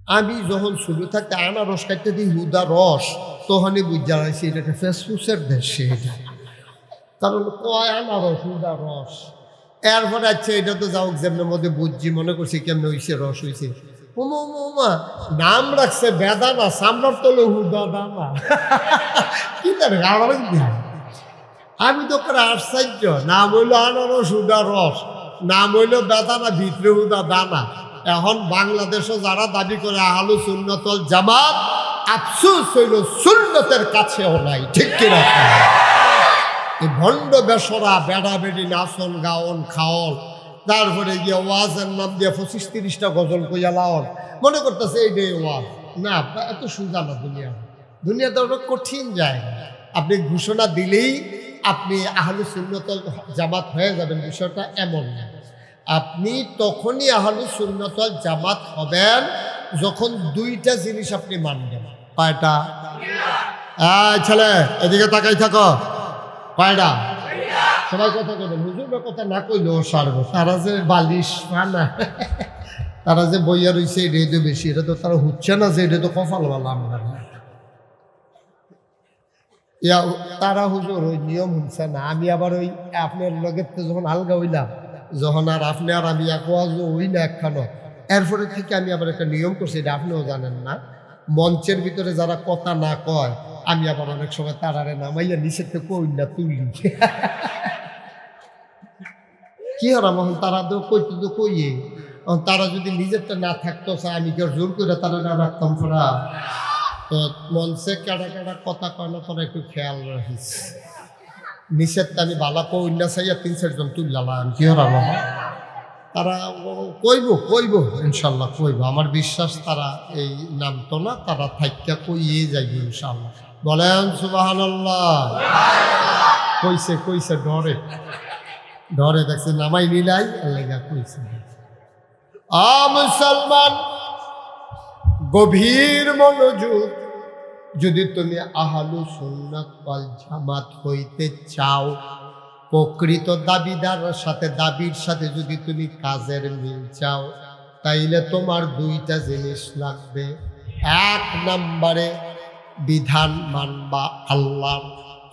আমি যখন শুরু থাকতে আনারস খাইতে দিই হুদা রস, তখনই বুঝা হয়েছে এটা একটা ফেসফুসের দেশ। এটা কারণ কয় আনারস হুদা রস। এরপরে আচ্ছা এটা তো যাও যেমনের মধ্যে বুঝছি, মনে করছি কেমনে হয়েছে, রস হয়েছে। ওমা ওমা নাম রাখছে বেদানা, সামরার তলে হুদা দানা। কি জানে আমি তো করে আশ্চর্য। নাম হইল আনারস হুদা রস, নাম হইল বেদানা, ভিতরে হুদা দানা। এখন বাংলাদেশও যারা দাবি করে আহলু সুন্নতুল জামাত, আফসোস হইল সুন্নতের কাছেও নাই। ঠিক কিনা? এই ভণ্ড বেসরা বেড়া বেড়ি নাচন গাওন খাওন, তারপরে গিয়ে ওয়াজের নাম দিয়ে 25-30টা গজল কইয়া লাওন, মনে করতেছে এইটাই ওয়াজ। না, এত সোজা না দুনিয়া। দুনিয়াতে অনেক কঠিন জায়গা। আপনি ঘোষণা দিলেই আপনি আহলু সুন্নতুল জামাত হয়ে যাবেন, বিষয়টা এমন না। আপনি তখনই আহলু সুন্নতুল জামাত হবেন যখন দুইটা জিনিস আপনি মানবেন। কয়টা? ছেলে এদিকে তাকাই থাকো। কয়টা? সবাই কথা কইবেন। হুজুরের কথা না কইলেও সারবো। তারা যে বালিশ না, তারা যে বইয়া রয়েছে এটাই তো বেশি। এটা তো তারা হচ্ছে না যে এটা তো কপালওয়ালা আমরা। তারা হুজুর ওই নিয়ম হচ্ছে না। আমি আবার ওই আপনার লগের তো যখন আলগা হইলাম, যখন আর আপনি আর আমি এক ওয়াজও হই না একখানো, এরপরে থেকে আমি আবার একটা নিয়ম করছি, এটা আপনিও জানেন না। মঞ্চের ভিতরে যারা কথা না কয়, আমি আবার অনেক সময় তারারে নামাইয়া নিচের থেকে কই না তুলি। কি হলাম এখন? তারা তো কইতে তো কইয়ে, তারা যদি নিজেরটা না থাকতো, আমি কি জোর করে তারা না রাখতাম? ফোরা তো মঞ্চে কেডা কেডা কথা কয় না, তোরা একটু খেয়াল রাখিস। নিষেধটা আমি বালা কই না চাইয়া 3-4 জন তুললাম। কি হলাম? তারা কইব ইনশাল্লাহ কইব। আমার বিশ্বাস তারা এই নামতো না, তারা থাইকা কইয়ে যাইব ইনশাল্লাহ। বলেন সুবহানাল্লাহ। কইছে ডরে দেখছে নামাই নিলাই লেগা কইছে। মুসলমান, গভীর মনোযোগ। যদি তুমি আহলু সুন্নাত ওয়াল জামাত হইতে চাও, প্রকৃত দাবিদার সাথে, দাবির সাথে যদি তুমি কাজের মিল চাও, তাইলে তোমার দুইটা জিনিস লাগবে। 1 নম্বরে বিধান মানবা আল্লাহ।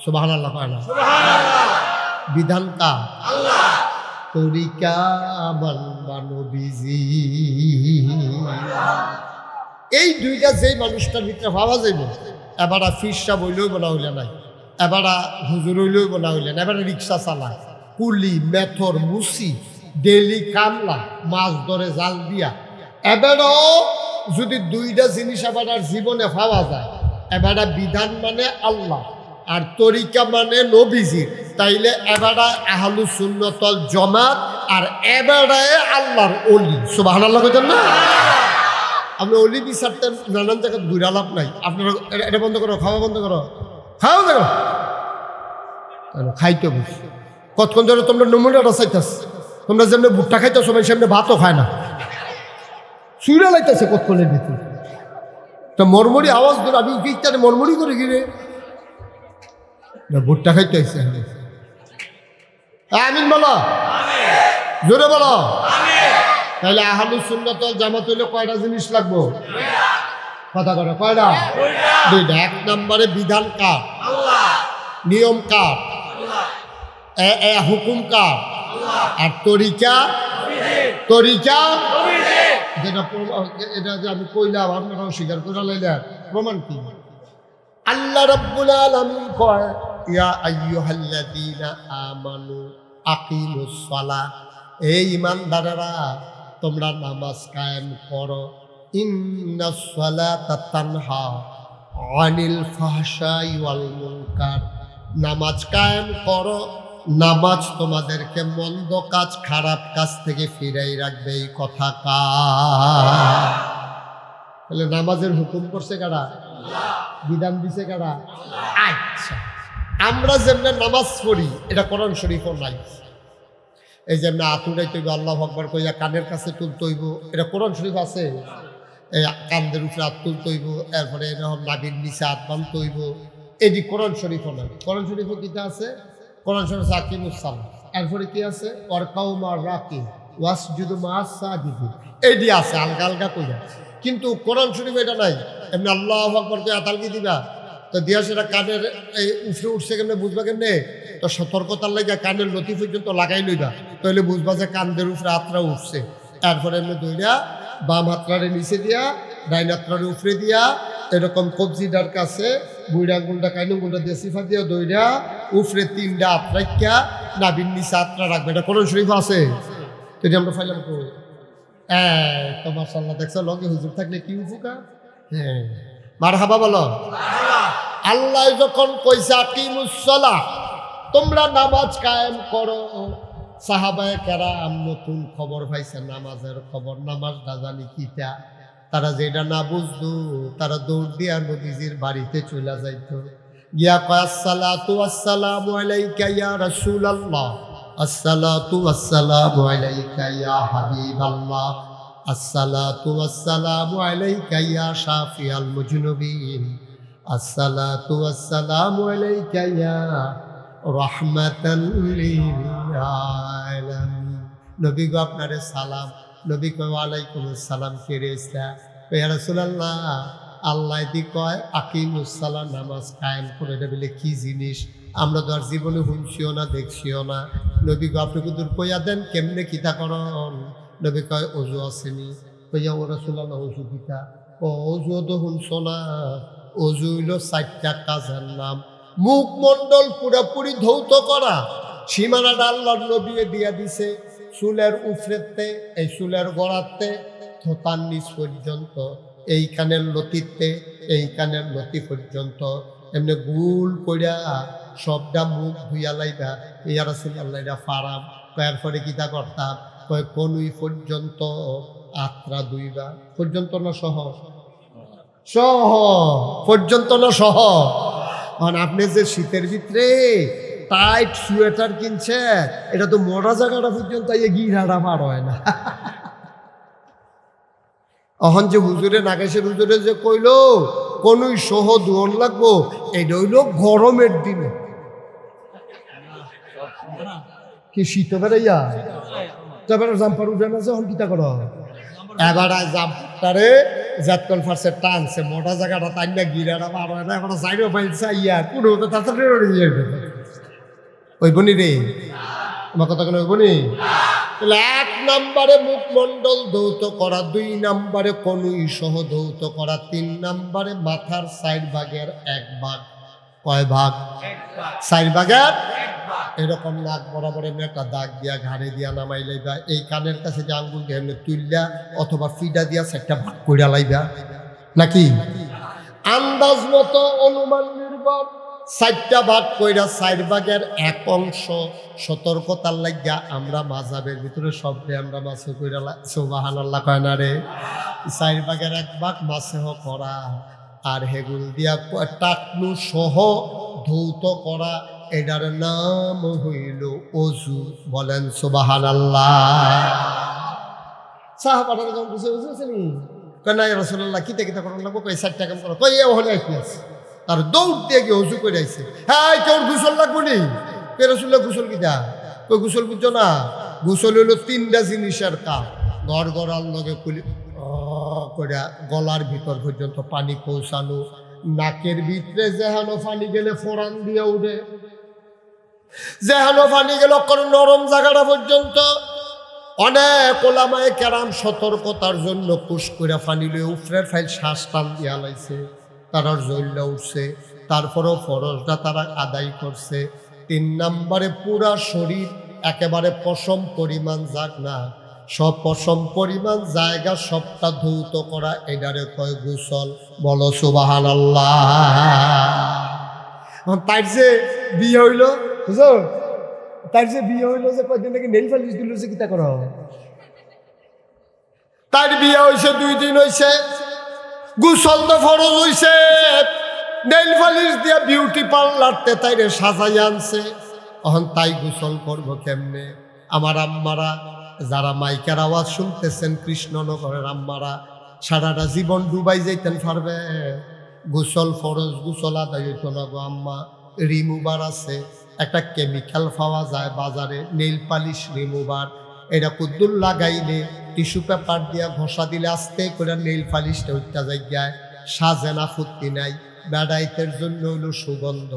সুবহানাল্লাহ। বিধান কা আল্লাহ, তরিকা মানবা নবীজি। এই দুইটা যেই মানুষটার ভিতরে ভাবা যাইব, এবারা ফিরসা বইলেও বলা হইলে নাই, এবারা হুজুর হইলেও বলা হইলে না, এবারে রিক্সা চালায়, কুলি মেথর মুসি, ডেলি কামলা, মাছ ধরে জাল দিয়া, এবারও যদি দুইটা জিনিস এবার জীবনে পাওয়া যায়, এবারা বিধান মানে আল্লাহ আর তরিকা মানে নবীজি, তাইলে এবারা আহলু সুন্নতুল জামাত, আর এবারায় আল্লাহর ওলি। সুবহানাল্লাহ কইতেন না? আপনি অলি বিচারতেন নানান জায়গায় ঘুরে লাভ নাই। আপনারা এটা বন্ধ করো, খাওয়া বন্ধ করো, খাওয়া দেখো খাইতে বুঝ। কতক্ষণ ধরে তোমরা নমুনাটা চাইতেছ, তোমরা যেমনি ভুট্টা খাইতেছো সেমনি ভাতও খায় না, চুইরা লাইতেছে কতক্ষণের ভিতরে। তো মরমরি আওয়াজ ধরে আমি উঠিতে মরমরি করে গিরে ভুট্টা খাইতে আসছে। আমিন বলো, জোরে বলো। তাহলে আহলু সুন্নাতুল জামাত হইলে কয়টা জিনিস লাগবো? কথা করে কয়টা? দুইটা। 1 নম্বরে বিধান কার? আল্লাহ। নিয়ম কার? আল্লাহ। হুকুম কার? আল্লাহ। আর তরিকা যেটা এটা যে আমি কইলাম আপনারাও স্বীকার করে লাইলেন, প্রমাণ কি? আল্লাহ রাব্বুল আলামিন কয়, ইয়া আইয়ুহাল্লাযীনা আমানু আকিমুস সালাহ, এই ঈমানদারেরা তোমরা নামাজ কায়েম করো। ইন্নাস সালাতা তানহা আনিল ফাহশাই ওয়াল মুনকার, নামাজ কায়েম করো, নামাজ তোমাদেরকে মন্দ কাজ, খারাপ কাজ থেকে ফিরাই রাখবে। এই কথা কার? তাহলে নামাজের হুকুম করছে কারা? বিধান দিছে কারা? আচ্ছা, আমরা যেমন নামাজ পড়ি এটা কোরআন শরীফও নাই। এই যে আমরা আতুরাইতে হইব, আল্লাহু আকবার কইয়া কানের কাছে তুলতে হইব, এটা কোরআন শরীফ আছে? এই কান্দের উপরে হাত তুলতে হইব, এরপরে এরকম নাভির নিচে হাত বাঁধতে হইব, এটি কোরআন শরীফও নাই। কোরআন শরীফও কিতা আছে? কোরআন শরীফ আকিমুস সালাহ, এরপরে কি আছে? ওয়ারকাউ মা রাকিব ওয়াসজুদু মা সাজিদিন, এটি আছে আলগা আলগা কইয়া। কিন্তু কোরআন শরীফ এটা নাই। এমনি আল্লাহু আকবার কে আতালকি দিবা তো দিয়া সেটা কানের এই উফরে উঠছে কেমনে বুঝবা কেমনে? তো সতর্কতার লাগে কানের লতি পর্যন্ত লাগাই লইবা, তাহলে বুঝবা যে কানদের উপরে আত্রা উঠছে। তারপরে এমনি দইরা বাম হাতটারে নিচে দিয়া ডাইন হাতটারে উপরে দিয়া এরকম কবজিটার কাছে বুড়া আঙ্গুলটা কাইন আঙ্গুলটা দিয়ে সিফা দিয়া দইরা উপরে 3টা আত্রাইকা নাভির নিচে আত্রা রাখবে। এটা কোরআন শরীফ আছে, যদি আমরা ফাইলাম কো তো মাশাআল্লাহ দেখছো লগে হুজুর থাকলে কি উপকার। হ্যাঁ মারহাবা বলো। আল্লাহ যখন কইছে আকিমুস সালাহ, তোমরা নামাজ কায়েম করো, সাহাবায়ে কেরাম নতুন খবর পাইছে নামাজের খবর, নামাজ না জানি কিটা, তারা যেটা না বুঝতো তারা দৌড় দিয়া নবীজির বাড়িতে চলে যাইতো, গিয়া কয় আসসালাতু ওয়াসসালামু আলাইকা ইয়া রাসূলুল্লাহ, আসসালাতু ওয়াসসালামু আলাইকা ইয়া হাবিবাল্লাহ, আসসালাতু ওয়াসসালামু আলাইকা ইয়া শাফিয়াল মুজনুবিন, আসসালাতু ওয়াসসালামু আলাইকা ইয়া রাহমাতাল লিল আলামিন। নবী গো আপনারে সালাম। নবী কয় ওয়ালাইকুম আসসালাম। কে রে ইসলা? কয় ইয়া রাসূলুল্লাহ আল্লাহ দি কয় আকিমুস সালাহ, নামাজ কায়েম করে। এটা বলে কি জিনিস? আমরা তো আর জীবনে শুনছিও না দেখছিও না। নবী গো আপনি কুদুর কইয়া দেন কেমনে কিতা করন? নবী কয় অজু আসেনি। কইয়া ও রাসূলুল্লাহ অজু কিতা? ও অজু তো শুনছো না? অজু হইল 4টা কাজের নাম। মুখমণ্ডল পুরাপুরি ধৌত করা, সীমানাটা আল্লাহর নবী দিয়া দিছে। চুলের উফরেতে, এই চুলের গোড়াতে, থোতার নিচ পর্যন্ত, এই কানের লতিতে, এই কানের লতি পর্যন্ত এমনি গুল কইরা সবটা মুখ ধুইয়া লাইবা। ইয়া রাসূলুল্লাহ এটা ফারাম। কয়ার পরে কিতা করতাম? কয় কনুই পর্যন্ত আত্রা দুইবা। পর্যন্ত না সহ? সহ পর্যন্ত না সহ? কারণ আপনি যে শীতের ভিতরে টাইট সোয়েটার কিনছে, এটা তো মোটা জায়গাটা পর্যন্ত গিরাটা পার হয় না। এখন যে হুজুরে নাগেশের হুজুরে যে কইলো কোনই সহ দুয়ন লাগবো, এটা হইল গরমের দিনে। কি শীত বেড়াইয়া তারপরে জাম্পার উঠে না, যখন কিতা করো এবার জাম্পারে জাতকল ফার্সে টানছে, মোটা জায়গাটা টান না গিরাটা পার হয় না। এখন সাইডও পাইছে ইয়া কোনো তাড়াতাড়ি ওই বনি রে আমার কথা কেন ওই বনি? 1 নম্বরে মুখমণ্ডল ধৌত করা, 2 নম্বরে কনুই সহ ধৌত করা, 3 নম্বরে মাথার 4 ভাগের 1 ভাগ। কয় ভাগ? 4 ভাগের এরকম নাক বরাবর এমনি একটা দাগ দিয়া ঘাড়ে দিয়া নামাই লাইবা। এই কানের কাছে যে আঙ্গুল দিয়ে এমনি তুললা অথবা ফিডা দিয়া 4টা ভাগ কইরা লাইবা। নাকি আন্দাজ মতো অনুমান নির্ভর 4টা ভাগ কইরা 4 ভাগের 1 অংশ সতর্কতার লাগিয়া আমরা মাযহাবের ভিতরে সবকে আমরা মাসে কইরা সুবহানাল্লাহ কয় না রে। 4 ভাগের 1 ভাগ মাসেহ করা, আর হেগুল দিয়া টাকনু সহ ধৌত করা, এটার নাম হইল অজু। বলেন সুবহানাল্লাহ। সাহাবারা যখন বুঝে বুঝেছেনি কয় না ইয়া রাসূলুল্লাহ কিতা কিতা করার লাগবো? কয় 4টা কাম করো। কয় ওখানে আছে আর দৌড় দিয়ে গিয়ে অজু করে আইছে। হ্যাঁ তোর গোসল লাগবো নি? রাসূলুল্লাহ গোসল কিতা? কই গোসল বুঝছো না? গোসল হইল 3টা জিনিসের কাম। ঘর গড়ার লগে কুলি করে গলার ভিতর পর্যন্ত পানি পৌঁছানো, নাকের ভিতরে যেহানো পানি গেলে ফোড়ান দিয়ে উঠে, যেহানো পানি গেল নরম জায়গাটা পর্যন্ত। অনেক ওলামায়ে কেরাম সতর্কতার জন্য পুশ করে পানি লয়ে উফরের ফাইল শ্বাস টান দিয়া লাইছে, তারা জল্লা উঠছে, তারপরেও ফরজটা তারা আদায় করছে। 3 নম্বরে পুরা শরীর একেবারে পশম পরিমাণ যাক না, সব পশম পরিমাণ জায়গা সবটা ধৌত করা, এটারে কয় গোসল। বলো সুবহানাল্লাহ। তার যে বিয়ে হইল, বুঝো, তার যে বিয়ে হইল যে কয়দিন নাকি নেল পালিশ দিল, যে কিতা করো? তার বিয়ে হয়েছে 2 দিন হয়েছে, গোসল তো ফরজ হইছে, নেল পালিশ দিয়া বিউটি পার্লারতে তাইরে সাজাই আনছে। এখন তাই গোসল করবো কেমনে? আমার আম্মারা যারা মাইকার আওয়াজ শুনতেছেন, কৃষ্ণনগরের আম্মারা সারাটা জীবন ডুবাই যাইতেন পারবে? গোসল ফরজ, গোসল আদায় হইতো না গো আম্মা। রিমুভার আছে, একটা কেমিক্যাল পাওয়া যায় বাজারে, নেইল পালিশ রিমুভার। এটা কুদ্দুর লাগাইলে টিস্যু পেপার দিয়া ঘষা দিলে আস্তে করে নেইল পালিশটা উঠতে যায়, সাজে না, ফুর্তি নাই। বেড়াইতের জন্য হইল সুগন্ধ,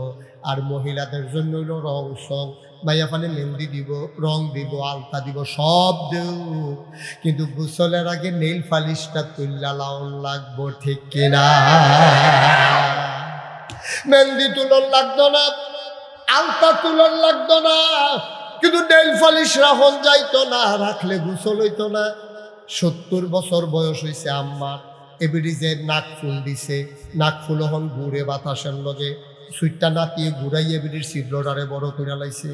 আর মহিলাদের জন্য হইল রং সং। মাইয়া পানে মেহেন্দি দিব, রং দিব, আলতা দিব, সব দেব, কিন্তু গোসলের আগে নেইল পালিশটা তুল্লা লাউন লাগবো, ঠিক কিনা? মেহেন্দি তুলন লাগতো না, আলতা তুলন লাগতো না, কিন্তু নেইল পালিশ রাখন যাইতো না, রাখলে গোসল হইতো না। 70 বছর বয়স হয়েছে আম্মার, এবিডি যে নাক ফুল দিছে, নাক ফুল হন ঘুরে বাতাসের লগে সুইটটা নাতিয়ে ঘুরাই এবিডির ছিদ্রটারে বড় করে লাইছে।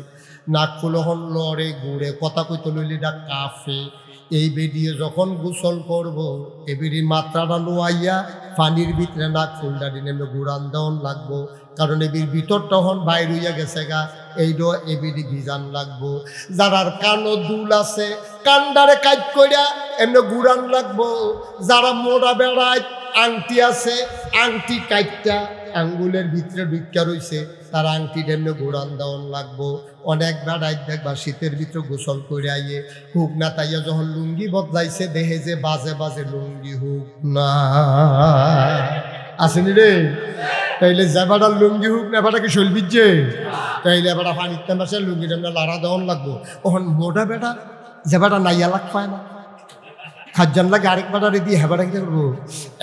নাক ফুল হন লড়ে ঘুরে, কথা কইতে লইলিটা কাফে। এই বেডিয়ে যখন গোসল করব, এবিডির মাত্রাটা লোয়াইয়া পানির ভিতরে নাক ফুলটা দিনে ঘুরান দেওয়ান লাগবো, কারণ এবির ভিতরটা হন বাইর হইয়া গেছে গা, এইটা এবিডি ভিজান লাগবো। যারার কানো দুল আছে, কান্ডারে কাজ করিয়া এমনি ঘুরান লাগবো। যারা মোড়া বেড়ায় আংটি আছে, আংটি কাটটা আঙ্গুলের ভিতরে ঢুকা রয়েছে, তার আংটি এমনি ঘুরান দেওয়ান লাগবো। অনেক বেড়াই দেখবা শীতের ভিতরে গোসল করে আইয়ে হুক না তাইয়া যখন লুঙ্গি বদলাইছে, দেখে যে বাজে বাজে লুঙ্গি হুক না আসেনি রে। তাইলে যাবাটার লুঙ্গি হুক না, এবারটা কি শৈলবিজ্জে, তাইলে এবার পানির মাসে লুঙ্গি টামনা লাড়া দেওয়ান লাগবো। ওখান মোটা বেটা যাবাটা নাইয়া লাগ পায় না, খাজ্জান লাগে আরেক বাটারে দিয়ে হেবাটা কি করবো,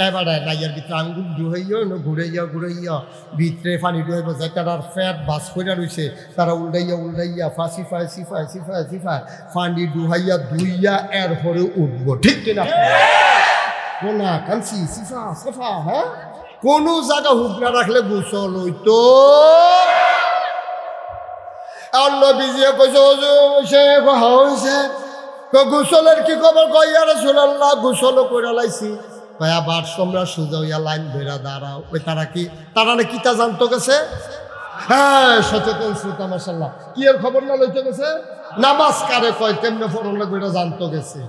এবারে নাইয়ার ভিতরে আঙ্গুল ডুহাইয়া ঘুরাইয়া ঘুরাইয়া ভিতরে পানি ডুহাইব, যার ফ্যাট বাস করে রয়েছে তারা উল্টাইয়া উল্টাইয়া ফাঁসিফায় সিফায় সিফায় সিফায় পানি ডুহাইয়া ধুইয়া এর পরে উঠবো, ঠিক কিনা? না কানসি সিফা সাফা, হ্যাঁ কোনো জায়গা হুক না রাখলে গোসল হইতো। অন্য বিজিয়ে কইছে গোসলের কি খবর, কইয়া রাসূলুল্লাহ গোসল করে লাইছি। কয়া বার তোমরা সোজা হইয়া লাইন ধরে দাঁড়াও। ওই তারা কি, তারা না কিতা জানতো গেছে? হ্যাঁ, সচেতন শ্রোতা মাশাআল্লাহ, কি এর খবর না লইতে গেছে? নামাজ কারে কয়, কেমনে পড়ন লাগবে এটা জানতো গেছে।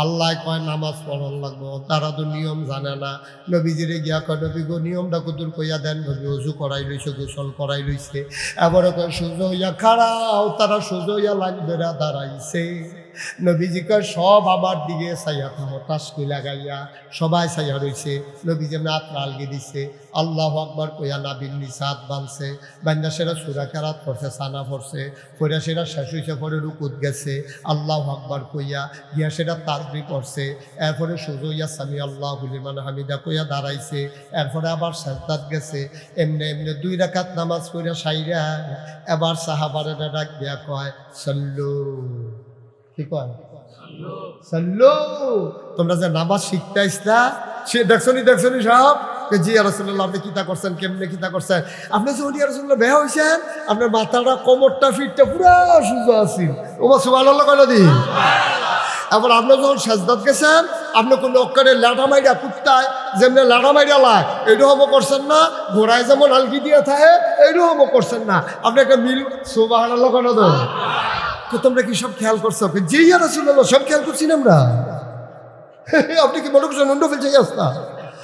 আল্লাহ কয় নামাজ পড়ন লাগবো, তারা তো নিয়ম জানে না। নবীজিরে গিয়া কয়, নবী গো নিয়মটা কদুর কইয়া দেন। নবী অজু করাই লইছে, গোসল করাই লইছে, এবারে কয় সোজা হইয়া খাড়াও। তারা সোজা হইয়া লাইন ধরে দাঁড়াইছে। নবীজি কয় সব আমার দিকে চাইয়া থামো, টাসকি লাগাইয়া সবাই চাইয়া রয়েছে। নবীজি রাত্র আলগি দিছে, আল্লাহু আকবার কইয়া নাবির নিসাত বানছে, বান্দা সেরা সূরা কেরাত পড়ছে, সানা পড়ছে, পড়া সেটা শেষ হইছে, পরে রুকুত গেছে, আল্লাহু আকবার কইয়া গিয়া সেটা তাকবীর পড়ছে, এরপরে সোজা হইয়া সামি আল্লাহু লিমান হামিদা কইয়া দাঁড়াইছে, এরপরে আবার সাজদাত গেছে। এমনি এমনি 2 রাকাত নামাজ পড়া সাইরা এবার সাহাবারে ডাক দিয়া কয় সাল্লু, কি কয় সাল্লু, তোমরা যে নামাজ শিখতে আসলা সে দেখছনি সব। জি ইয়া রাসূলুল্লাহ, আপনি কিতা করছেন, কেমনে কিতা করছেন? আপনি যখন ইয়া রাসূলুল্লাহ বেয়া হইছেন, আপনার মাথাটা কোমরটা ফিটটা পুরা সোজা আছে। ওমা সুবহানাল্লাহ কইলো দি। এবার আপনি যখন সাজদাত গেছেন, আপনি কোনো অক্ষরে লাঠা মাইরা কুত্তায় যেমনি লাঠা মাইরা লায় এইরকম করছেন না, ঘোড়ায় যেমন আলগি দিয়ে থাকে এইরকম করছেন না। আপনি একটা মিল সুবহানাল্লাহ কইলো তো। তোমরা কি সব খেয়াল করছো? জি ইয়া রাসূলুল্লাহ, সব খেয়াল করছি না আমরা। আপনি কি মনে করছেন অন্য ফেলছে আসতা?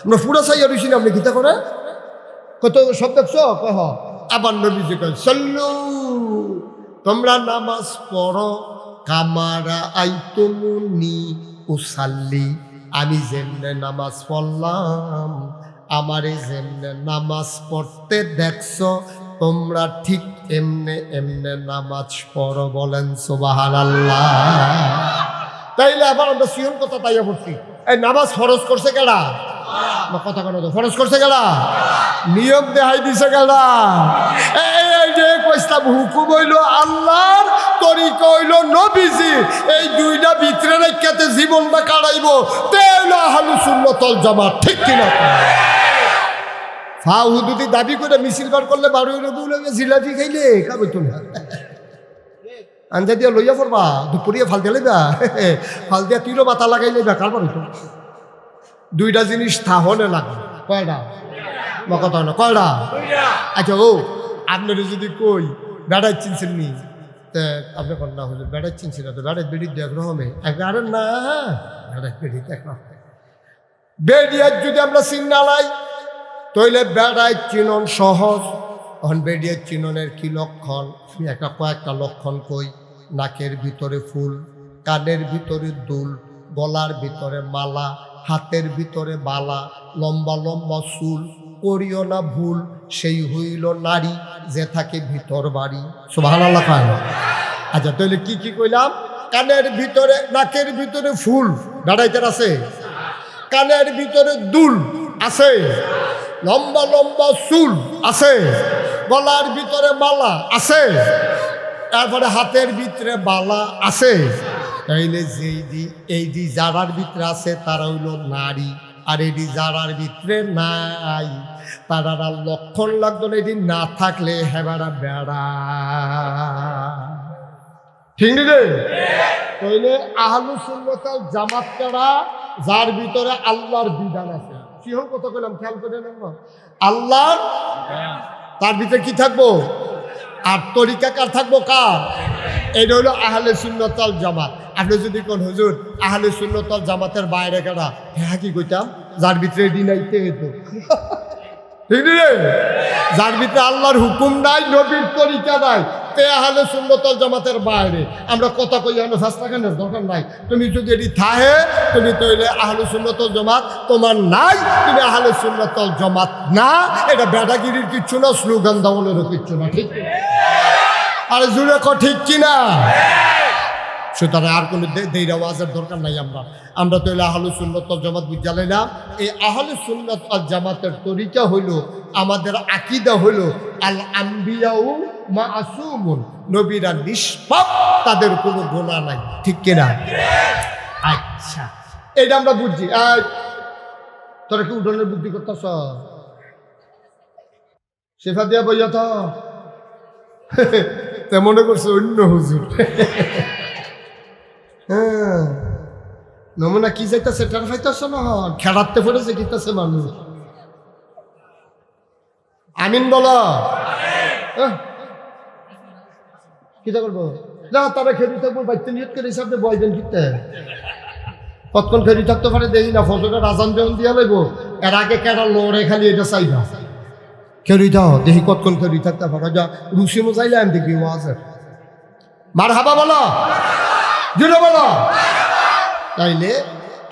আমরা পুরা চাইয়া রইছি না, আপনি গীতা করে কত সব দেখছো? কহ আবার নবীজি কয় সাল্লু, তোমরা নামাজ পড়ো কামারা আইতুমুনি উসাল্লি, আমি যেমনে নামাজ পড়লাম, আমারে যেমনে নামাজ পড়তে দেখছো তোমরা ঠিক এমনে এমনে নামাজ পড়ো। বলেন সুবহানাল্লাহ। তাইলে আবার আমরা সিয়ন কথা তাইয়া পড়ছি, এই নামাজ ফরজ করছে কেডা? কথা কেন তো ফরজ করছে কেডা? নিয়ম দেখাই দিছে কেডা? এই যে কইসলাম হুকুম হইল আল্লাহর, তরিকা হইল নবীজি, এই দুইটা ভিতরে রেখাতে জীবনটা কাটাইব, তেল আহলুস সুন্নাত ওয়াল জামাত, ঠিক কিনা? ফাহুদুদি দাবি করে মিছিল বার করলে 12 রবিউল জিলাপি খাইলে খাবো তুমি আঞ্জা দিয়া লইয়া পড়বা, দুপুরিয়া ফাল দিয়া লইবা, ফাল দিয়া তিরো মাথা লাগাই লইবা, কারবার হইতো। 2টা জিনিস থাহনে লাগবে। কয়টা? বা কথা না কয়টা? আচ্ছা ও আপনার যদি কই বেড়াই চিনছেন নি, আপনি কন না হলে বেড়াই চিনছি না, তো বেড়াই বেড়ি দেখ রকমে আরে না, বেড়াই বেড়ি দেখ বেড়িয়ার যদি আমরা চিন্না লাই তইলে বেড়াই চিনন সহজ। এখন বেড়িয়ার চিননের কি লক্ষণ? কয়েকটা লক্ষণ কই। নাকের ভিতরে ফুল, কানের ভিতরে দুল, গলার ভিতরে মালা, হাতের ভিতরে বালা, লম্বা লম্বা চুল, করিও না ভুল, সেই হইল নারী যে থাকে ভিতর বাড়ি। সুবহানাল্লাহ খান। আচ্ছা তাহলে কি কি কইলাম? কানের ভিতরে, নাকের ভিতরে ফুল দাঁড়াইতে আছে, কানের ভিতরে দুল আছে, লম্বা লম্বা চুল আছে, গলার ভিতরে মালা আছে, তারপরে হাতের ভিতরে বালা আছে। তাইলে এই যারার ভিতরে আছে তারা হইল নারী, আর এটি যারার ভিতরে নাই তারা লক্ষণ লাগতো না, এটি না থাকলে হেবারা বেড়া। ঠিক রে? তাইলে আহলুস সুন্নাত ওয়াল জামাত কারা? যার ভিতরে আল্লাহর বিধান আছে। শিহর কথা কইলাম, খেয়াল করে নেব। আল্লাহর, তার ভিতরে কি থাকবো? আর তরিকা কার থাকবো? কার? এটা হলো আহলে সুন্নাত ওয়াল জামাত। আপনি যদি কোন হুজুর আহলে সুন্নাত ওয়াল জামাতের বাইরে কারা, হ্যাঁ কি কইতাম? যার ভিতরে এডি নাইতে হতো। ঠিক রে? যার ভিতরে আল্লাহর হুকুম নাই, নবীর তরিকা নাই, তে আহলে সুন্নাত ওয়াল জামাতের বাইরে। আমরা কথা কই না, ফাস্তা কেনার দরকার নাই। তুমি যদি এটি থাহে, তুমি তৈলে আহলে সুন্নাত ওয়াল জামাত তোমার নাই, তুমি আহলে সুন্নাত ওয়াল জামাত না। এটা বেটাগিরির কিচ্ছু না, স্লোগান দাওয়ালেরও কিচ্ছু না। ঠিক? আরে জুড়ে ঠিক কিনা? সুতরাং আর কোনো দেইরা ওয়াজের দরকার নাই। আমরা তো আহলে সুন্নাত ওয়াল জামাত বুঝালাই না। এই আহলে সুন্নাত ওয়াল জামাতের তরিকা হইল, আমাদের আকীদা হইল আল আম্বিয়াউ মাসুমুন, নবীরা নিষ্পাপ, তাদের কোনো গুনাহ নাই। ঠিক কিনা? আচ্ছা, এটা আমরা বুঝছি। তোরা কি উঠোনের বুদ্ধি করতেছ? শেফা দিয়া বইয়া তো মনে করছে অন্য হুজুর। হ্যাঁ, নমুনা কি যাইতেছে টের পাইতেছ না? খেড়াতে পড়েছে কিতাছে মানুষ। আমিন বলো। কিতা করবো না, তারা খেলি থাকবো, বাইতে নিয়ত করে হিসাবে বয়দেন কিতে কতক্ষণ খেলি থাকতে পারে দেখি না। ফজরের আজান যখন দিয়া লাগবো, এর আগে কেডা লড়ে খালি এটা চাই না, খেলি দাও দেখি কতক্ষণ খেলি থাকতে পারে। যা রুসিমো চাইলে আমি দেখবি ও আছে। মার হাবা বলো, জুড়ে বলো। তাইলে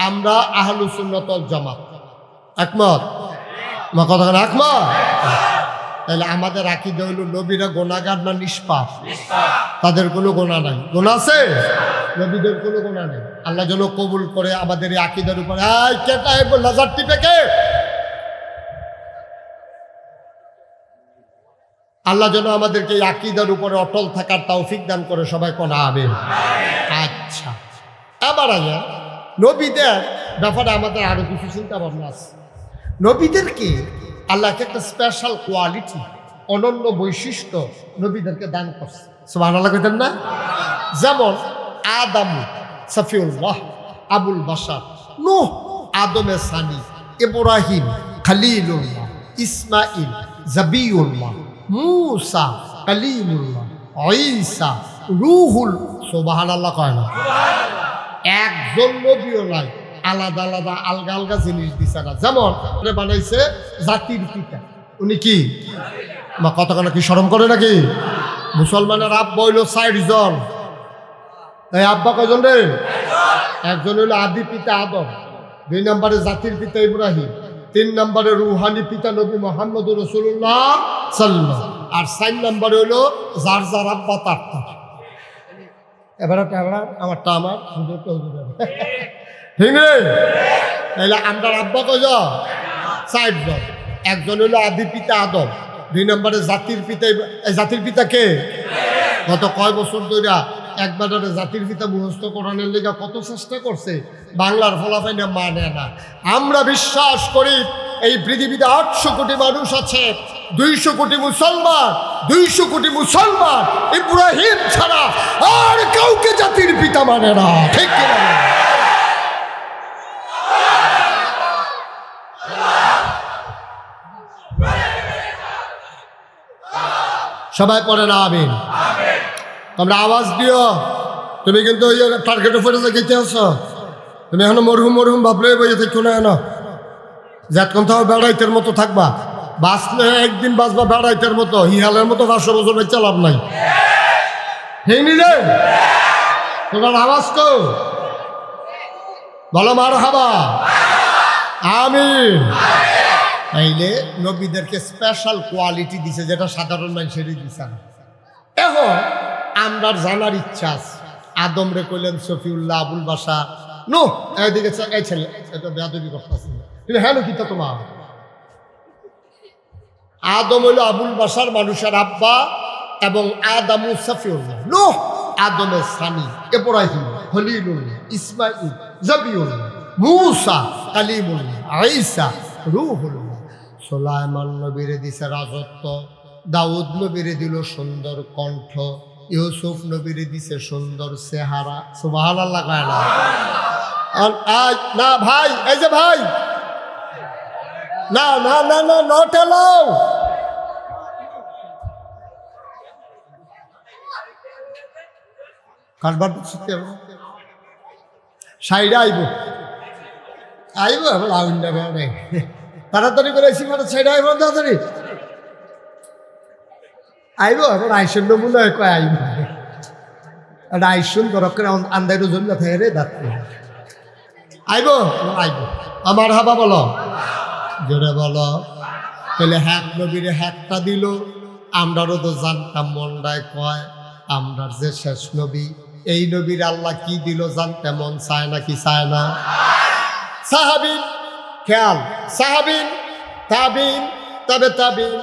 আমরা আহলুস সুন্নাত ওয়াল জামাত একমত, মা কথা একমত। তাইলে আমাদের আকীদা হইল নবীরা গুনাহগার না নিষ্পাপ? তাদের কোনো গুনাহ নাই। গুনাহ আছে? নবীদের কোনো গুনাহ নেই। আল্লাহ যেন কবুল করে আমাদের এই আকীদার উপরে। কেটা লাজার টিপে কে? আল্লাহ যেন আমাদেরকে এই আকীদার উপরে অটল থাকার তৌফিক দান করে। সবাই কোন আমিন। আচ্ছা, আবার আয়া নবীদের ব্যাপারে আমাদের আরো কিছু চিন্তা ভাবনা আছে। নবীদেরকে আল্লাহকে একটা স্পেশাল কোয়ালিটি, অনন্য বৈশিষ্ট্য নবীদেরকে দান করছে। সুবহানাল্লাহ কইতেন না? যেমন আদম সফিউল্লাহ, আবুল বাশার, নূহ আদমে সানি, ইব্রাহিম খলিলুল্লাহ, ইসমাইল জাবিউল্লাহ, মূসা কালিমুল্লাহ, ঈসা রূহুল। সুবহানাল্লাহ কয় না? একজন নবীও নাই, আলাদা আলাদা আলগা আলগা জিনিস দিছে না। যেমন বানাইছে জাতির পিতা, উনি কি? মা কতক্ষণ কি শরম করে নাকি? মুসলমানের আব্বা হইল ৬০ জন। এই আব্বা কয়জন রে? একজন হইল আদি পিতা আদম, ২ নম্বরে জাতির পিতা ইব্রাহিম, ৩ নম্বরে রুহানি পিতা নবী মুহাম্মদুর রাসূলুল্লাহ সাল্লাল্লাহু, আর ৪ নম্বরে হইল যার যার আব্বা তার তার। এবার আমারটা আমার, হুজুরটা হুজুর। ঠিক রে? তাইলে আমরা আব্বা কয়জন? ৬০ জন। একজন হইল আদি পিতা আদম, ২ নম্বরে জাতির পিতা। জাতির পিতা কে? গত কয় বছর ধরে একবার জাতির পিতা মুখস্থ করানোর লেগে কত চেষ্টা করছে, বাংলার ফলাফল মানে না। আমরা বিশ্বাস করি এই পৃথিবীতে ৮০০ কোটি মানুষ আছে, ২০০ কোটি মুসলমান, ২০০ কোটি মুসলমান ইব্রাহিম ছাড়া আর কাউকে জাতির পিতা মানে না। ঠিক কিনা? সবাই পড়ে না আমিন। তোমরা আওয়াজ দিও। তুমি কিন্তু ওই টার্গেটে পড়ে যেতে আছো। তুমি এখনো মরহুম মরহুম ভাবলে বইয়ে থাকছো না। এনো যতক্ষণ থাকো বেড়াইতের মতো থাকবা, বাঁচলে একদিন বাঁচবা বেড়াইতের মতো, হিয়ালের মতো ৫০০ বছর বেঁচে লাভ নাই। ঠিক নি রে? তোমার আওয়াজ তো বলো মারহাবা, আমিন। তাইলে নবীদেরকে স্পেশাল কোয়ালিটি দিছে, যেটা সাধারণ মানুষেরই দিছে না। এখন আমরা জানার ইচ্ছা আছে। আদম রে কইলেন সফিউল্লাহ, আবুল বাসা নো এদিকে এই ছেলে এটা বেয়াদবি করতেছে, তুমি হ্যাঁ কি তো তোমার আদম হইল আবুল বাসার মানুষের আব্বা, এবং আদামু সফিউল্লাহ, নো আদমের স্বামী, ইব্রাহিম খলিলুল্লাহ, ইসমাইল জবিউল্লাহ, মূসা কালিমুল্লাহ, ঈসা রূহুল্লাহ। সুলাইমান নবীরে দিছে রাজত্ব, দাউদ নবীরে দিল সুন্দর কণ্ঠ, ইউসুফ নবীরে দিছে সুন্দর চেহারা। সুবহানাল্লাহ কয় না? না ভাই, এই যে ভাই, না না না না নট এলাও। কারবার শিখতে হবে, সাইডে আইব আইব এখন আউন যাবে অনেক তাড়াতাড়ি করে এসি মানে সাইডে আইব তাড়াতাড়ি আইব এখন আইসন মনে হয় কয় আইব একটা আইসন দরকার আন্দাইরও জন্য থাকে রে দাঁড়তে আইব আইব। আমার হাবা বলো, জোরে বলো। তাহলে হ্যাক নবীরে হ্যাকটা দিল, আমরারও তো জানতাম মনটায় কয় আমরার যে শেষ নবী, এই নবীর আল্লাহ কি দিল জানতে মন চায় না কি চায় না? সাহাবিন খেয়াল, সাহাবিন তাবিন তবে তাবিন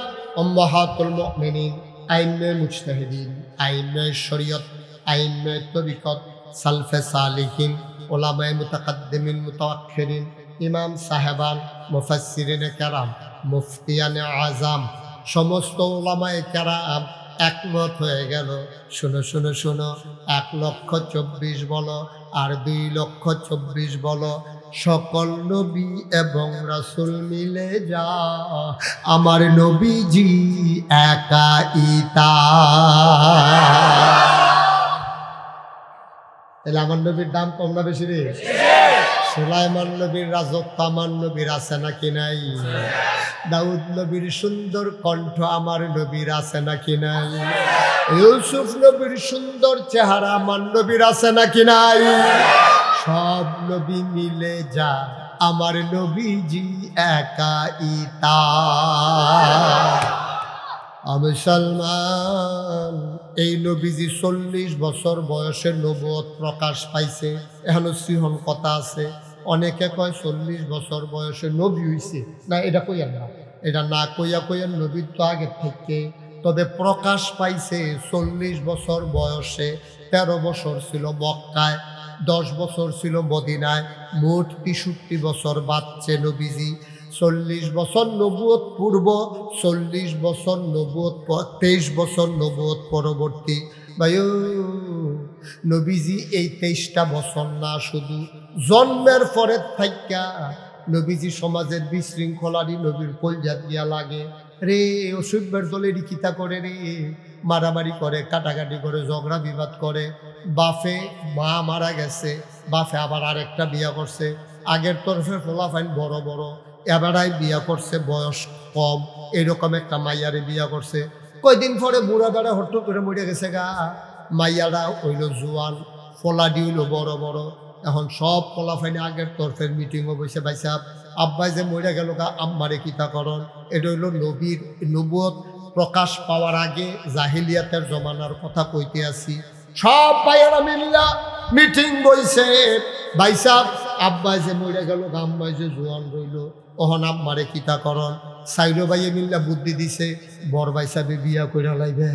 উম্মাহাতুল মুমিনিন, আইম্মে মুজতাহিদিন, আইম্মে শরীয়ত, আইম্মে তরিকত, সালফে সালিহিন, উলামায়ে মুতাকাদ্দিমিন মুতাআখিরিন, ইমাম সাহেবান, মুফাসসিরিনে কেরাম, মুফতিয়ানে আজম, সমস্ত উলামায়ে কেরাম একমত হয়ে গেল। শোনো শোনো শোনো, 1,24,000 বলো আর 2,24,000 বলো, সকল নবী এবং রাসূল মিলে যা আমার নবীজি একাই তা। তাহলে আমার নবীর দাম কম না বেশি রে? সুলাইমান নবীর রাজত্ব আমার নবীর আছে নাকি নাই? দাউদ নবীর সুন্দর কণ্ঠ আমার নবীর আছে নাকি নাই? ইউসুফ নবীর সুন্দর চেহারা আমার নবীর আছে নাকি নাই? সব নবী মিলে যা আমার নবীজি একাই তা। আমি সালমান, এই নবীজি 40 বছর বয়সে নবুয়ত প্রকাশ পাইছে। এখনো সিহন কথা আছে, অনেকে কয় 40 বছর বয়সে নবী হইছে, না এটা কইয়া না, এটা না কইয়া কইয়া নবীর তো আগে থেকে, তবে প্রকাশ পাইছে 40 বছর বয়সে। 13 বছর ছিল মক্কায়, 10 বছর ছিল মদিনায়, মোট 63 বছর বাঁচছে নবীজি। 40 বছর নবুয়ত পূর্ব, 40 বছর নবুয়ত, 23 বছর নবুয়ত পরবর্তী। ভাইও নবীজি এই 23টা বছর না, শুধু জন্মের পরে থাইকা নবীজি সমাজের বিশৃঙ্খলারই নবীর কলজাত গিয়া লাগে রে। অসুখের দলে রিকিতা করে রে, মারামারি করে, কাটাকাটি করে, ঝগড়া বিবাদ করে। বাফে মা মারা গেছে, বাফে আবার আরেকটা বিয়া করছে, আগের তরফে ফলাফাইন বড় বড়, এবারাই বিয়া করছে বয়স কম, এরকম একটা মাইয়ারে বিয়া করছে। কয়দিন পরে বুড়া বেড়া হট্ট করে মরে গেছে গা, মাইয়ারা হইল জুয়ান, ফলাডি হইল বড় বড়। এখন সব ফলাফাইনে আগের তরফের মিটিংও বসে পাইছে, আব্বাই যে মরে গেল গা আম্মারে কিতা করন। এটা হইল নবীর নবুয়ত প্রকাশ পাওয়ার আগে জাহিলিয়াতের জমানার কথা কইতে আসি। সব ভাইয়েরা মিল্লা মিটিং বইছে, ভাইসাব আব্বাই যে মরে গেল গা, আম্মাই যে জোয়ান রইল, ওহন আম্মারে কিতা করন। সাইরো ভাইয়ে মিল্লা বুদ্ধি দিছে, বর ভাই সাহেবে বিয়া কইরা লাইবে।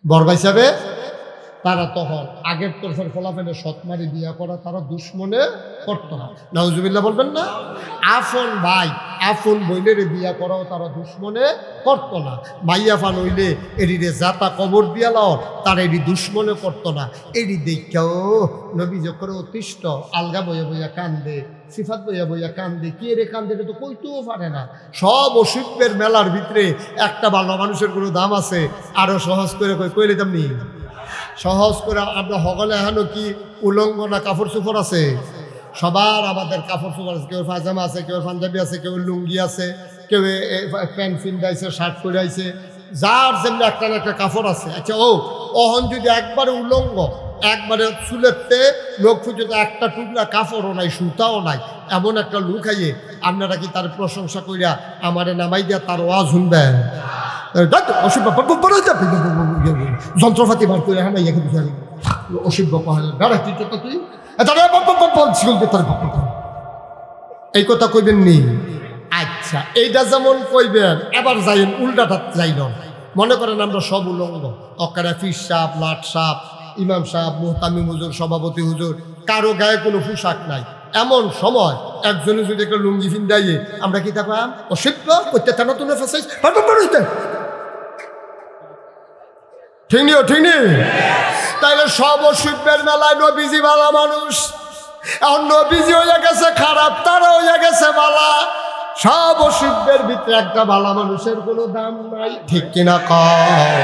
বর ভাই সাহেবে তারা তখন আগের তরফের ফলাফেলে সৎমারি বিয়া করা তারা দুশ্মনে করতো না, নাউজুবিল্লাহ বলবেন না? আফন ভাই আফন বইলের বিয়া করাও তারা দুশ্মনে করতো না। মাইয়া ফান হইলে এরিরে জাতা কবর দিয়া লাও, তারা এটি দুশ্মনে করতো না। এটি দেখাও নবী যখন অতিষ্ঠ আলগা বইয়া বইয়া কান্দে, সিফাত বইয়া বইয়া কান্দে, কে রে কান্দে তো কইতেও পারে না। সব অসুখের মেলার ভিতরে একটা ভালো মানুষের কোনো দাম আছে, আরো সহজ করে কইলে তেমনি সহজ করে। আমরা সকলে এখনো কি উলঙ্গ না কাপড় চোপড় আছে? সবার আমাদের কাপড় চোপড় আছে, কেউ পায়জামা আছে, কেউ পাঞ্জাবি আছে, কেউ লুঙ্গি আছে, কেউ প্যান্ট ফিন্দাইছে, শার্ট পরাইছে, যার যেমনি একটা না একটা কাপড় আছে। আচ্ছা ও অহন যদি একবারে উলঙ্গ একবারে চুলেতে লোক পর্যন্ত একটা টুকরা কাপড়ও নাই, সুতাও নাই, এমন একটা লুক আইয়ে আপনারা কি তার প্রশংসা করিয়া আমারে নামাই দিয়া তার ওয়াজ শুনবেন? যন্ত্রপাতি বার করে হ্যাঁ অসিব্য বেড়া তুই তুই এই কথা কইবেন নি? আচ্ছা, এইটা যেমন কইবেন, এবার যাইন উল্টাটা যাইল। মনে করেন আমরা সব উলঙ্গ, অকারা ফির সাপ, লাট সাপ, ইমাম সাহেব, মুহতামিম হুজুর, সভাপতি হুজুর, কারো গায়ে কোনো পোশাক নাই। এমন সময় একজনে যদি একটা লুঙ্গি ফিন্দাইয়ে আমরা কি থাকলাম? অসিব্য করতে থানা তুলে ফেসাইস ঠিক নিও, ঠিক নেই? তাইলে সব অসিব্যের মেলায় নবীজি ভালো মানুষ। এখন নবীজি হইয়া গেছে খারাপ, তারা হইয়া গেছে বালা। সব অসিব্যের ভিতরে একটা ভালো মানুষের কোনো দাম নাই, ঠিক কিনা কয়?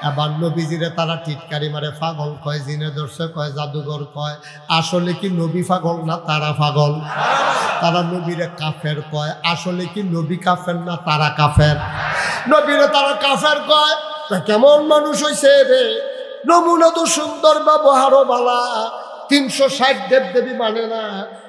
এবার নবীজিরে তারা টিটকারি মারে, পাগল কয়, জিনে দর্শক কয়, জাদুঘর কয়। আসলে কি নবী পাগল না তারা পাগল? তারা নবীরে কাফের কয়। আসলে কি নবী কাফের না তারা কাফের? নবীরে তারা কাফের কয়। কেমন মানুষ হইছে রে, নমুনা তো সুন্দর, ব্যবহারও বালা, 360 দেবদেবী মানে না।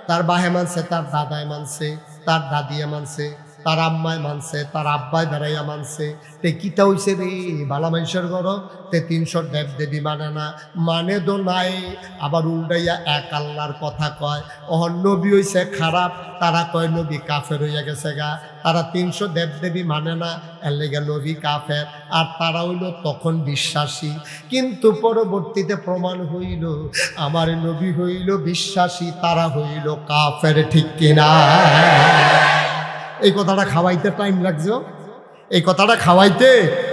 তার বাহে মানছে, তার দাদায় মানছে, তার দাদিয়ে মানছে, তার আম্মায় মানছে, তার আব্বায় বেড়াইয়া মানছে। তে কিতা হইছে রে বালা মানুষের ঘর? তে 300 দেবদেবী মানে না, মানে তো নাই। আবার উল্টাইয়া এক আল্লাহর কথা কয়। অহন নবী হইছে খারাপ, তারা কয় নবী কাফের হইয়া গেছে গা। তারা 300 দেবদেবী মানে না, এর লেগে নবী কাফের। আর তারা হইল তখন বিশ্বাসী, কিন্তু পরবর্তীতে প্রমাণ হইল আমার নবী হইল বিশ্বাসী, তারা হইল কাফের, ঠিক কিনা? এই কথাটা খাওয়াইতে টাইম লাগছে, এই কথাটা খাওয়াইতে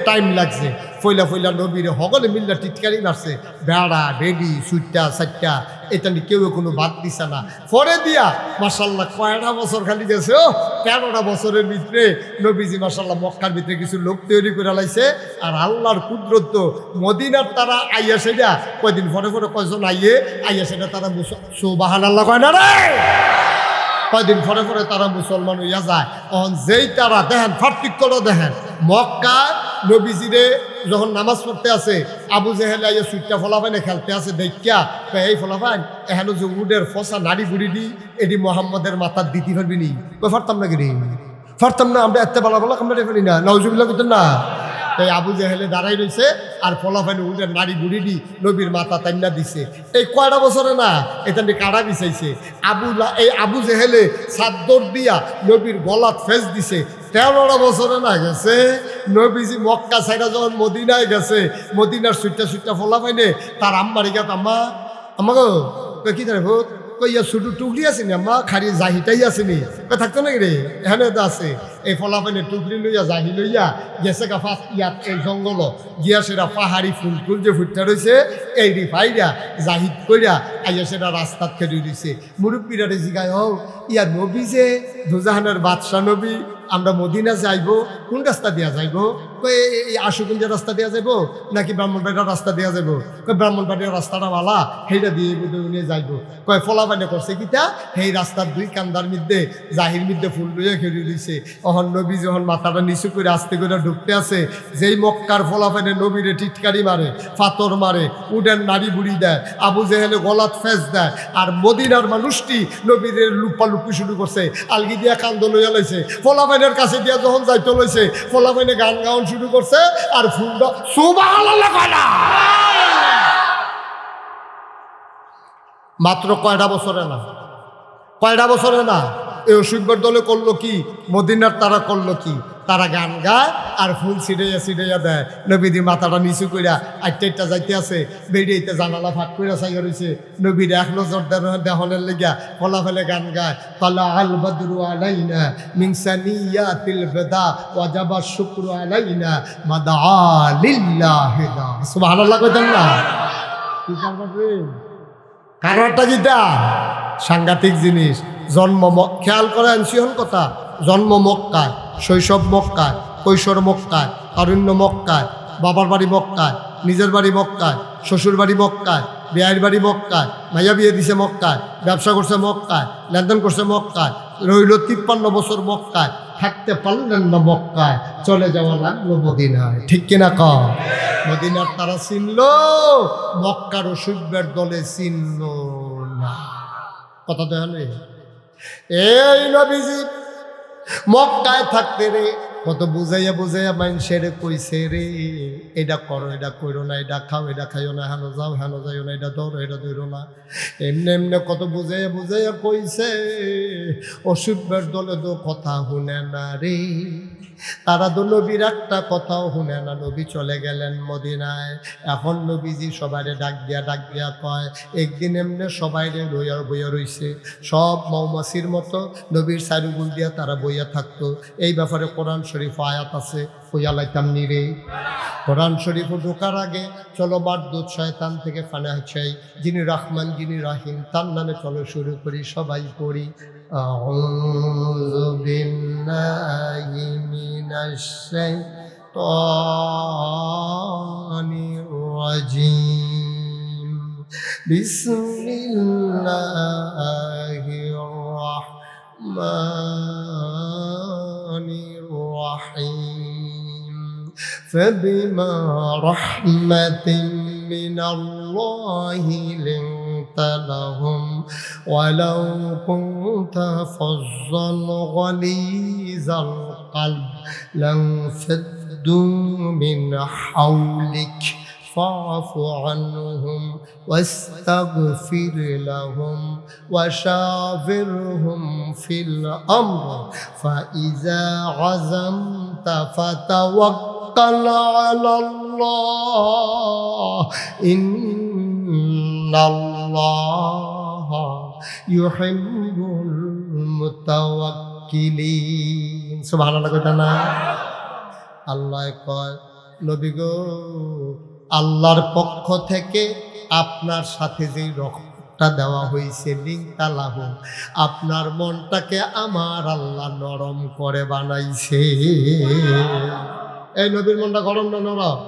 টাইম লাগছে। ফইলা ফইলা নবীর হগলে মিল্লা টিটকারি মারছে, বেড়া বেডি সুইটা সাইটটা, এটা নিয়ে কেউ কোনো বাদ দিছে না। পরে দিয়া মার্শাল্লাহ কয়টা বছর খালি গেছে, 13টা বছরের ভিতরে নবীজি মার্শাল্লাহ মক্কার ভিতরে কিছু লোক তৈরি করে লাইছে। আর আল্লাহর কুদরত মদিনার তারা আইয়া সেটা কয়দিন পরে পরে কয়জন আইয়া সেটা তারা সুবহানাল্লাহ কয় না রে, কয়দিন পরে পরে তারা মুসলমান হইয়া যায়। তখন যেই তারা দেখেন পার্থক্যটা দেখেন, মক্কা নবীজিরে যখন নামাজ পড়তে আছে, আবু জেহেল আইয়া সুইটটা ফলাফাইনে খেলতে আছে, দেখিয়া এই ফলাফাইন এহেন যে উডের ফসা নাড়ি বুড়ি দি এটি মোহাম্মদের মাথার দিতে পারবি নি? ফারতাম না গিরি, ফারতাম না, আমরা এত বলা বলা আমরা পারি না, নওজুবিল্লাহ করতেন না। তাই আবু জেহেলে দাঁড়াই রয়েছে আর ফলাফাইনে উডের নাড়ি বুড়ি দি নবীর মাথা তাইনা দিছে। এই কয়টা বছরে না এটা নিয়ে কাড়া বিছাইছে। আবু জেহেলে সাদ্দর দিয়া নবীর গলাত ফেস দিছে। 13টা বছরে না গেছে নবীজি মক্কা সাইডা যখন মদিনায় গেছে, মদিনার সুইটটা ফলাফাইনে তার আম্মারি গাত, আম্মা আমাকে কি জানে ভূত কইয়া শুধু টুকরি আসেনি, আম্মা খালি জাহিটাই আসেনি, থাকতো নাকি রে? এখানে তো আছে। এই ফলাফাইনে টুকরি লইয়া জাহি লইয়া গেছে গা ফাঁস ইয়াত এই জঙ্গল গিয়া সেটা পাহাড়ি ফুল ফুল যে ফুটটা রয়েছে এই ফাইরা জাহিদ কইরা আইয়া সেটা রাস্তাত খেলি দিছে। মুরব্বীরা জিগায়, ও ইয়া নবী যে দুজাহানের বাদশাহ নবী, আমরা মদিনা যাইব, কোন রাস্তা দিয়া যাইব? এই আশুগঞ্জের রাস্তা দিয়া যাইব নাকি ব্রাহ্মণবাড়িয়ার রাস্তা দিয়া যাইব? ব্রাহ্মণবাড়িয়ার রাস্তাটা বালা, সেইটা দিয়ে নিয়ে যাইব। কয় ফলাফাইনে করছে কিতা, সেই রাস্তার দুই কান্দার মধ্যে জাহির মধ্যে ফুল লইয়া খেলি দিছে। অহন নবী যখন মাথাটা নিচু করে আস্তে করে ঢুকতে আছে, যেই মক্কার ফলাফাইনে নবীরে টিটকারি মারে, পাথর মারে, উডের নাড়ি বুড়ি দেয়, আবু জেহেলে গলাত ফেস দেয়, আর মদিনার মানুষটি নবীদের লুপালুপি শুরু করছে, আলগি দিয়া কান্দ লইয়া লাইছে। ফলাফাইনের কাছে দিয়া যখন যাইতে লইছে, ফলাফাইনে গান গাওয়ান শুরু করছে আর ফুলটা সুবহানাল্লাহ কয় না। মাত্র কয়টা বছরে না, কয়টা বছরে না এই অসুখের দলে করলো কি, মদিনার তারা করলো কি, তারা গান গায় আর ফুল ছিটাইয়া ছিটাইয়া দেয়। নবীদি মাথাটা নিচু কইরা আটটা যাইতে আছে, বেরিয়েতে জানালা ফাঁক কইরা চাইয়া রয়েছে। নবীর এক নজর দেহনের লেগা ফলা ফেলে গান গায়, তালা আল বদরু আলাইনা মিন সানিয়াতিল বেদা ওয়াজাবা শুকরু আলাইনা মাদা লিল্লাহি দা। সুবহানাল্লাহ কইতেন না? কি কারণ কারণটা কিটা? সাংঘাতিক জিনিস। জন্ম খেয়াল করেন, সিহন কথা, জন্ম মক্কায়, শৈশব মক্কায়, কৈশোর মক্কায়, তারুণ্য মক্কায়, বাবার বাড়ি মক্কায়, নিজের বাড়ি মক্কায়, শ্বশুর বাড়ি মক্কায়, বিয়ের বাড়ি মক্কায়, মাইয়া বিয়ে দিছে মক্কায়, ব্যবসা করছে মক্কায়, লেনদেন করছে মক্কায়, রইল 53 বছর মক্কায়, থাকতে পারলেন না মক্কায়, চলে যাওয়া লাগলো মদিনায়। ঠিক কিনা ক? মদিনার তারা চিনল, মক্কার অসভ্যের দলে চিনল না। কথা তো হলে এই নবীজি মক্কায় থাকতে রে কত বুঝাইয়া বুঝাইয়া মানুষের কইছে রে, এটা করো, এটা করো না, এটা খাও, এটা খাইও না, হেন যাও, হেন যাইও না, এটা ধরো, এটা ধরো না, এমনি এমনি কত বুঝাইয়া বুঝাইয়া কইছে। অসভ্যের দলে তো কথা শুনে না রে, তারা তো নবীর একটা কথাও শুনে না। নবী চলে গেলেন মদিনায়। এখন নবীজি সবাইরে ডাক দিয়া কয়, একদিন এমনি সবাইরে বইয়া রইছে, সব মৌমাছির মতো নবীর চারুগুল দিয়া তারা বইয়া থাকতো। এই ব্যাপারে কোরআন শরীফ আয়াত আছে, কইয়া লাইতাম নিরে। কোরআন শরীফ ঢোকার আগে চলো মারদুদ শয়তান থেকে ফানা চাই, যিনি রহমান যিনি রাহিম, তার নামে চলো শুরু করি, সবাই পড়ি। আউযু বিল্লাহি মিনাশ শাইতানির রাজিম। বিসমিল্লাহির রাহমানির রাহিম। فبما رحمة من الله لنت لهم ولو كنت فظا غليظ القلب لانفضوا من حولك فاعف عنهم واستغفر لهم وشاورهم في الأمر فإذا عزمت فتوكل على الله إن الله يحب المتوكلين। سبحان الله كتنا الله কয়, নবী গো, আল্লাহর পক্ষ থেকে আপনার সাথে যেই রক্তটা দেওয়া হয়েছে, লিংতা লাহ, আপনার মনটাকে আমার আল্লাহ নরম করে বানাইছে। এই নবীর মনটা গরম না নরম?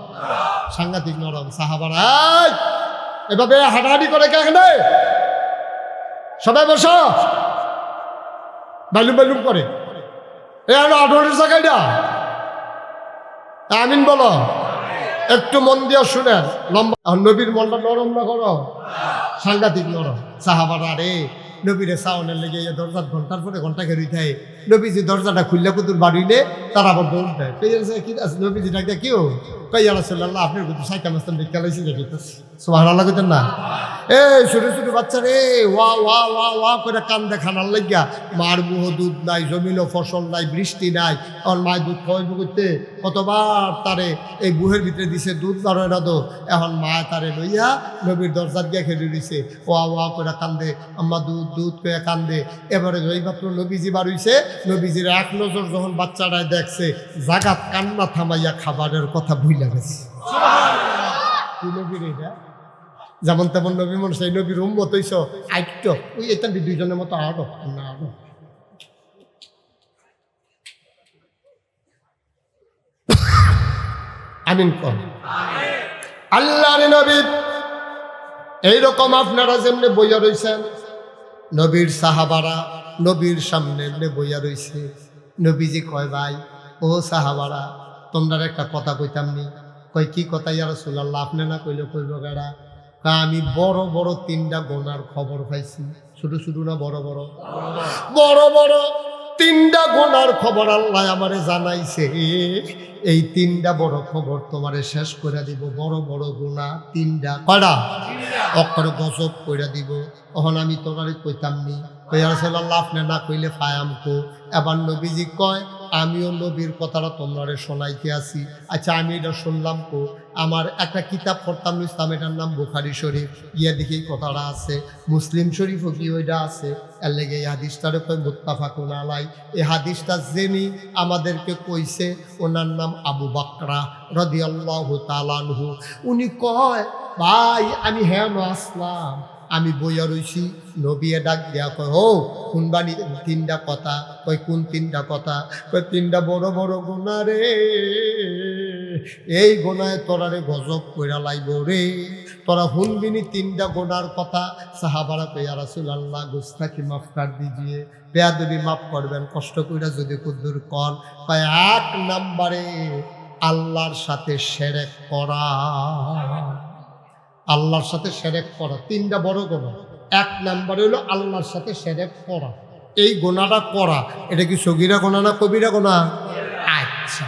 সাংঘাতিক নরম। সাহাবারা এভাবে হাঁটাহাঁটি করে কেখানে সবাই বসো, বালুম বালুম করে, এ আঠোরের জায়গাটা আমিন বলো। একটু মন দিয়ে শুনেন, লম্বা। নবীর মনটা নরম না গরম? সাংঘাতিক নরম। সাহাবারা রে নবীরে সাউনের লেগে দরজার ঘন্টার পরে ঘন্টা খেয়ে থাকে। নবীজি দরজাটা খুললে কুতুর বাড়িলে তারা আবার দৌড় দেয়। নবীজি ডাকতে কেউ কইয়া রাসূলুল্লাহ আপনার কিন্তু সাইকেল মাস্তান দেখতে লাইছি দেখি সুবহানাল্লাহ কইতেন না? এই ছোট ছোট বাচ্চা রে ওয়া ওয়া ওয়া ওয়া করে কান্দে খানার লাগিয়া, মার বুহ দুধ নাই, জমিনও ফসল নাই, বৃষ্টি নাই, আমার মায়ের দুধ খাওয়াইব করতে কতবার তারে এই বুহের ভিতরে দিছে, দুধ বার হয় না তো। এখন মা তারে লইয়া নবীর দরজার দিয়ে খেলে দিছে, ওয়া ওয়া করে কান্দে, আম্মা দুধ দুধ করে কান্দে। এবারে এইমাত্র নবীজি বার হইছে, নবীজির এক নজর যখন বাচ্চাটায় দেখছে, জাগাত কান্না থামাইয়া খাবারের কথা ভুইলা গেছে। নবীর এটা যেমন তেমন নবী মানুষ, এই নবীর উম্মত হইছ আইট ওই এটা দুইজনের মতো আরো না আরো। আমিন কর। আল্লাহর নবী এইরকম আপনারা যেমনি বইয়া রইছেন, নবীর সাহাবারা নবীর সামনে এমনি বইয়া রইছে। নবীজি কয়, ভাই ও সাহাবারা, তোমরা একটা কথা কইতাম নি। কয় কি কথা ইয়া রাসূলুল্লাহ? আপনি না কইলে কইব গাড়া? আমি বড় বড় 3টা গোনার খবর পাইছি। ছোট ছোট না বড় বড়? বড় বড় 3টা গোনার খবর আল্লাহ আমারে জানাইছে। এই 3টা বড় খবর তোমারে শেষ করে দিব। বড় বড় গোনা 3টা। কয়টা? অক্ষর গজব করে দিব। তখন আমি তোমারে কইতাম নি। কইয়া রাসূলুল্লাহ আপনি না কইলে ফায়াম কো। এবার নবীজি কয়, আমিও নবীর কথাটা তোমরা শোনাইতে আসি। আচ্ছা আমি এটা শুনলাম কো, আমার একটা কিতাব পড়তাম ইসলাম, এটার নাম বুখারী শরীফ। গিয়া দেখি কথাটা আছে। মুসলিম শরীফও কি ওইটা আছে? এর লেগে এই হাদিসটারে কয় মুত্তাফাকুন আলাই। এই হাদিসটা যিনি আমাদেরকে কইছে ওনার নাম আবু বকরা রাদিয়াল্লাহু তাআলা আনহু। উনি কয়, ভাই আমি হেন আসলাম, আমি বইয়া রইছি, নবিয়ে ডাক দেয়া কয়, ও কোনবানি 3টা কথা। কয় কোন 3টা কথা? কয় 3টা বড় বড় গুনাহ রে, এই গোনায় তোরারে গজব কইরা লাইব রে। তোরা হুনবিনি তিনটা গোনার কথা। সাহাবারা কই ইয়া রাসূলুল্লাহ গুস্তাখি মাফ কর দিজিয়ে, বেয়াদবি মাফ করবেন, কষ্ট কইরা যদি কুদ্দুর কন। কয় 1 নম্বরে আল্লাহর সাথে শিরক করা। আল্লাহর সাথে শিরক করা তিনটা বড় গুনাহ। 1 নম্বরে হলো আল্লাহর সাথে শিরক করা। এই গোনাটা করা, এটা কি সগীরা গোনা না কবিরা গোনা? আচ্ছা,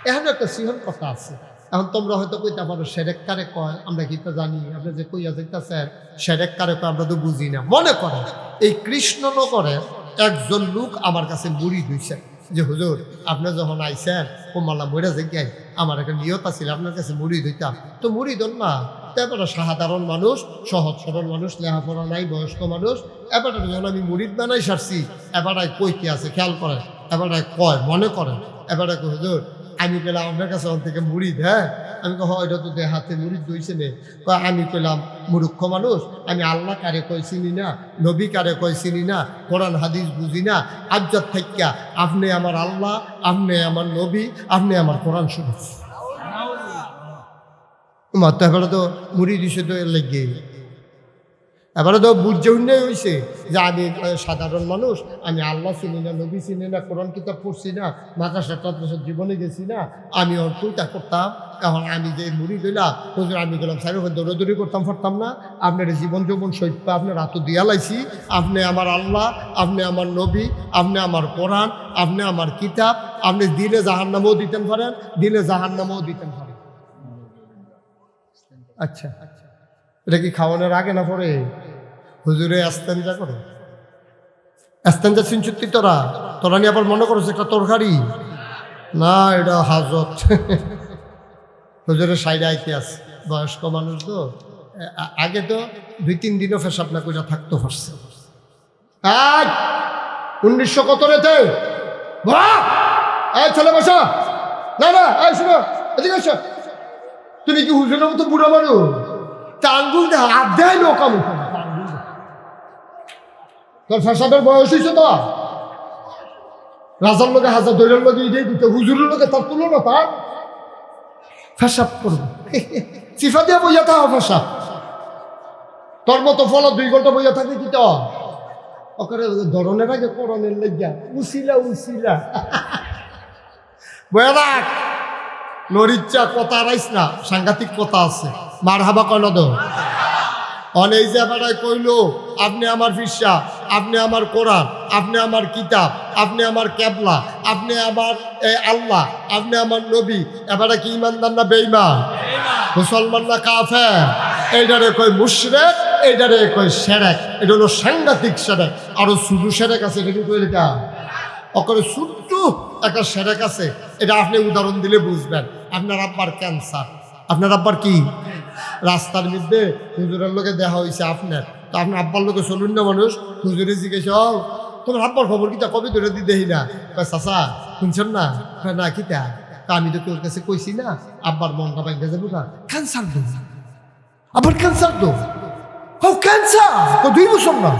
এখন একটা সিহন কথা আছে। এখন তোমরা হয়তো কইতে পারো শিরক কারে কয়, আমরা কি তো জানি। আপনি যে কইয়া যাইতেছেন শিরক কারে কয়, আমরা তো বুঝি না। মনে করেন এই কৃষ্ণনগরের একজন লোক আমার কাছে মুড়ি দিয়েছে যে হুজুর আপনি যখন আইছেন কোমাল্লা মইরা যাই, আমার একটা নিয়ত আছিল আপনার কাছে মুড়ি দিতাম, তো মুড়ি দন না। তারপরে সাধারণ মানুষ, সহজ সরল মানুষ, লেখাপড়া নাই, বয়স্ক মানুষ। এবারে যখন আমি মুড়িদ বানাই সারছি, এবারে কই কি আছে খেয়াল করেন। এবারে কয় মনে করেন, এবারে হুজুর আমি পেলাম আপনার কাছে ওখান থেকে মুড়ি দেয়। আমি কহ এটা তো হাতে মুড়ি দইছে নে। কয় আমি পেলাম মূর্খ মানুষ, আমি আল্লাহ কারে কই চিনি না, নবী কারে কই চিনি না, কোরআন হাদিস বুঝি না। আজ্জাত থাইকা আপনি আমার আল্লাহ, আপনি আমার নবী, আপনি আমার কোরআন শুনেছি। মাত্র এবারে তো মুড়ি দিছে তো লেগে, এবারে তো বুঝে উন্নয় হয়েছে যে আমি সাধারণ মানুষ, আমি আল্লাহ চিনি না, নবী চিনি না, কোরআন কিতাব পড়ছি না, মাদ্রাসা টাদ্রাসার জীবনে গেছি না, আমি কোনটা করতাম। এখন আমি যে মুড়ি দিলাম হুজুর, আমি গেলাম সাইড দৌড়াদৌড়ি করতাম পারতাম না। আপনার জীবন যৌবন সৈত্যা আপনার হাত দিয়া লাইছি। আপনি আমার আল্লাহ, আপনি আমার নবী, আপনি আমার কোরআন, আপনি আমার কিতাব। আপনি দিলে জাহান্নামও দিতেন পারেন, দিলে জাহান্নামও দিতেন পারেন। আচ্ছা, এটা কি খাওয়ানোর আগে না পরে? হুজুরে আস্তেঞ্জা করো, আস্তেঞ্জা চিনচুত্তি তোরা তোরা নিয়ে আবার মনে করো একটা তরকারি না, এটা হাজত। হুজুরের সাইডে আইতে আছে, বয়স্ক মানুষ তো, আগে তো 2-3 দিনও ফেসাব না কইরা থাকতো পারছে। 1900 কত রেতে ছেলে বসা না না, শোনো এদিকে আসো। তুমি কি হুজুরের মতো বুড়া মানুষ? তা আঙ্গুল দেয় হাত দেয় নৌকা মুখ, তোর ফেসাবের বয়স হয়েছে তো। রাজার লোকে হাজার দৈরের লোকে এটাই দিতে, হুজুরের লোকে তার তুলনা তার ফেসাব করবো চিফা দিয়ে বইয়া থাকা ফেসাব। তোর মতো ফলা 2 ঘন্টা বইয়া থাকে কি তো ওখানে ধরনের আগে করণের লেগা উসিলা উসিলা বয়া রাখ। নরিচ্চা কথা রাইস না, সাংঘাতিক কথা আছে। মার হাবা কনদ অনেক যে বেড়ায় কইল আপনি আমার ফিরসা, আপনি আমার কোরআন, আপনি আমার কিতাব, আপনি আমার ক্যাবলা, আপনি আমার আল্লাহ, আপনি আমার নবী। এবারে কি ইমানদার না বেঈমান? মুসলমান না কাফের? এইটারে কই মুশরিক, এইটারে কই শিরক। এটা হলো সাংঘাতিক শিরক। আরো শুধু শিরক আছে, এটা কি কইলে কা অকরে ছোট্ট একটা শিরক আছে। এটা আপনি উদাহরণ দিলে বুঝবেন। আপনার আব্বার ক্যান্সার, আপনার আব্বার কি রাস্তার মধ্যে হুজুরের লোকে দেখা হয়েছে আপনার, তো আপনার আব্বার লোকে চলুন না মানুষ। হুজুরে জিজ্ঞেস তোমার আব্বার খবর কিতা, কবে ধরে দি দেখি না। চাচা শুনছেন না? না কিতা? আমি তো তোর কাছে কইছি না আব্বার মনটা বাইকে যাবো না, ক্যান্সার দো আবার ক্যান্সার দো। ক্যান্সার 2 বছর না,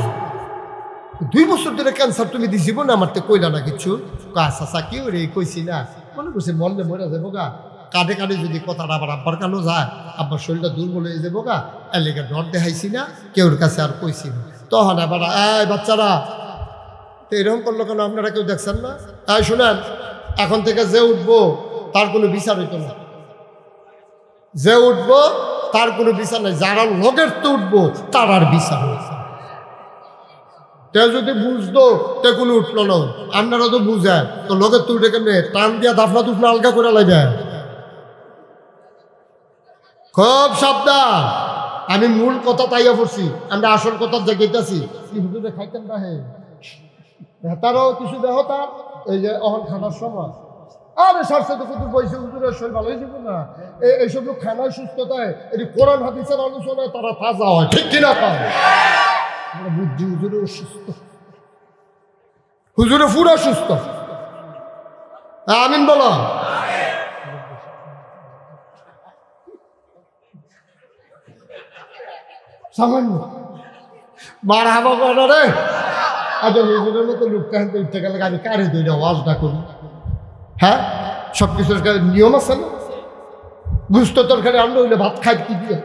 2 বছর ধরে ক্যান্সার তুমি দিছিব না, আমার তো কইলা না কিছু। চাচা কি রে কইছি না, মনে করছে মরলে মরে যাবো গা। কাঁধে কাঁধে যদি কথাটা আবার আব্বার কানো যায়, আব্বার শরীরটা দুর্বল হয়ে যাবো গা, এলাকা ডর দেখাইছি না, কেউর কাছে আর কইছি না। তখন আবার বাচ্চারা তো এরকম করলো কেন? আপনারা কেউ দেখছেন না? শোনেন, এখন থেকে যে উঠবো তার কোনো বিচার হইতো না। যে উঠবো তার কোনো বিচার নাই, যারা লগের তো উঠবো তার আর বিচার হয়েছে। তে যদি বুঝতো তে কোনো উঠলো না। আপনারা তো বুঝেন তো লোকের তো উঠে কেন টান দিয়া দাফনা দুফনা আলগা করে লাগে। খুব সাবধান। আমি মূল কথা তাইয়া পড়ছি, আমরা আসল কথার জায়গাইতেছি। কি হুজুরে খাইতেন না হে তারও কিছু দেহ তার এই যে অহন খানার সময় আরে সারসে তো কিন্তু বইছে হুজুরের শরীর ভালো হয়ে যাবে না। এইসব লোক খানায় সুস্থতায় এটি কোরআন হাদিসের আলোচনায় তারা তাজা হয়, ঠিক কিনা পায় বুদ্ধি। হুজুরে অসুস্থ, হুজুরে পুরো সুস্থ। আমিন বলো। সামান্য মার হাবা করে রে। আচ্ছা হুজুরের মতো লোকটা হাতে উঠতে গেলে আমি কারে দইটা ওয়াজটা করি? হ্যাঁ, সব কিছুর নিয়ম আছে না? গুস্ত তরকারি আমরা হইলে ভাত খাই কি দিয়ে?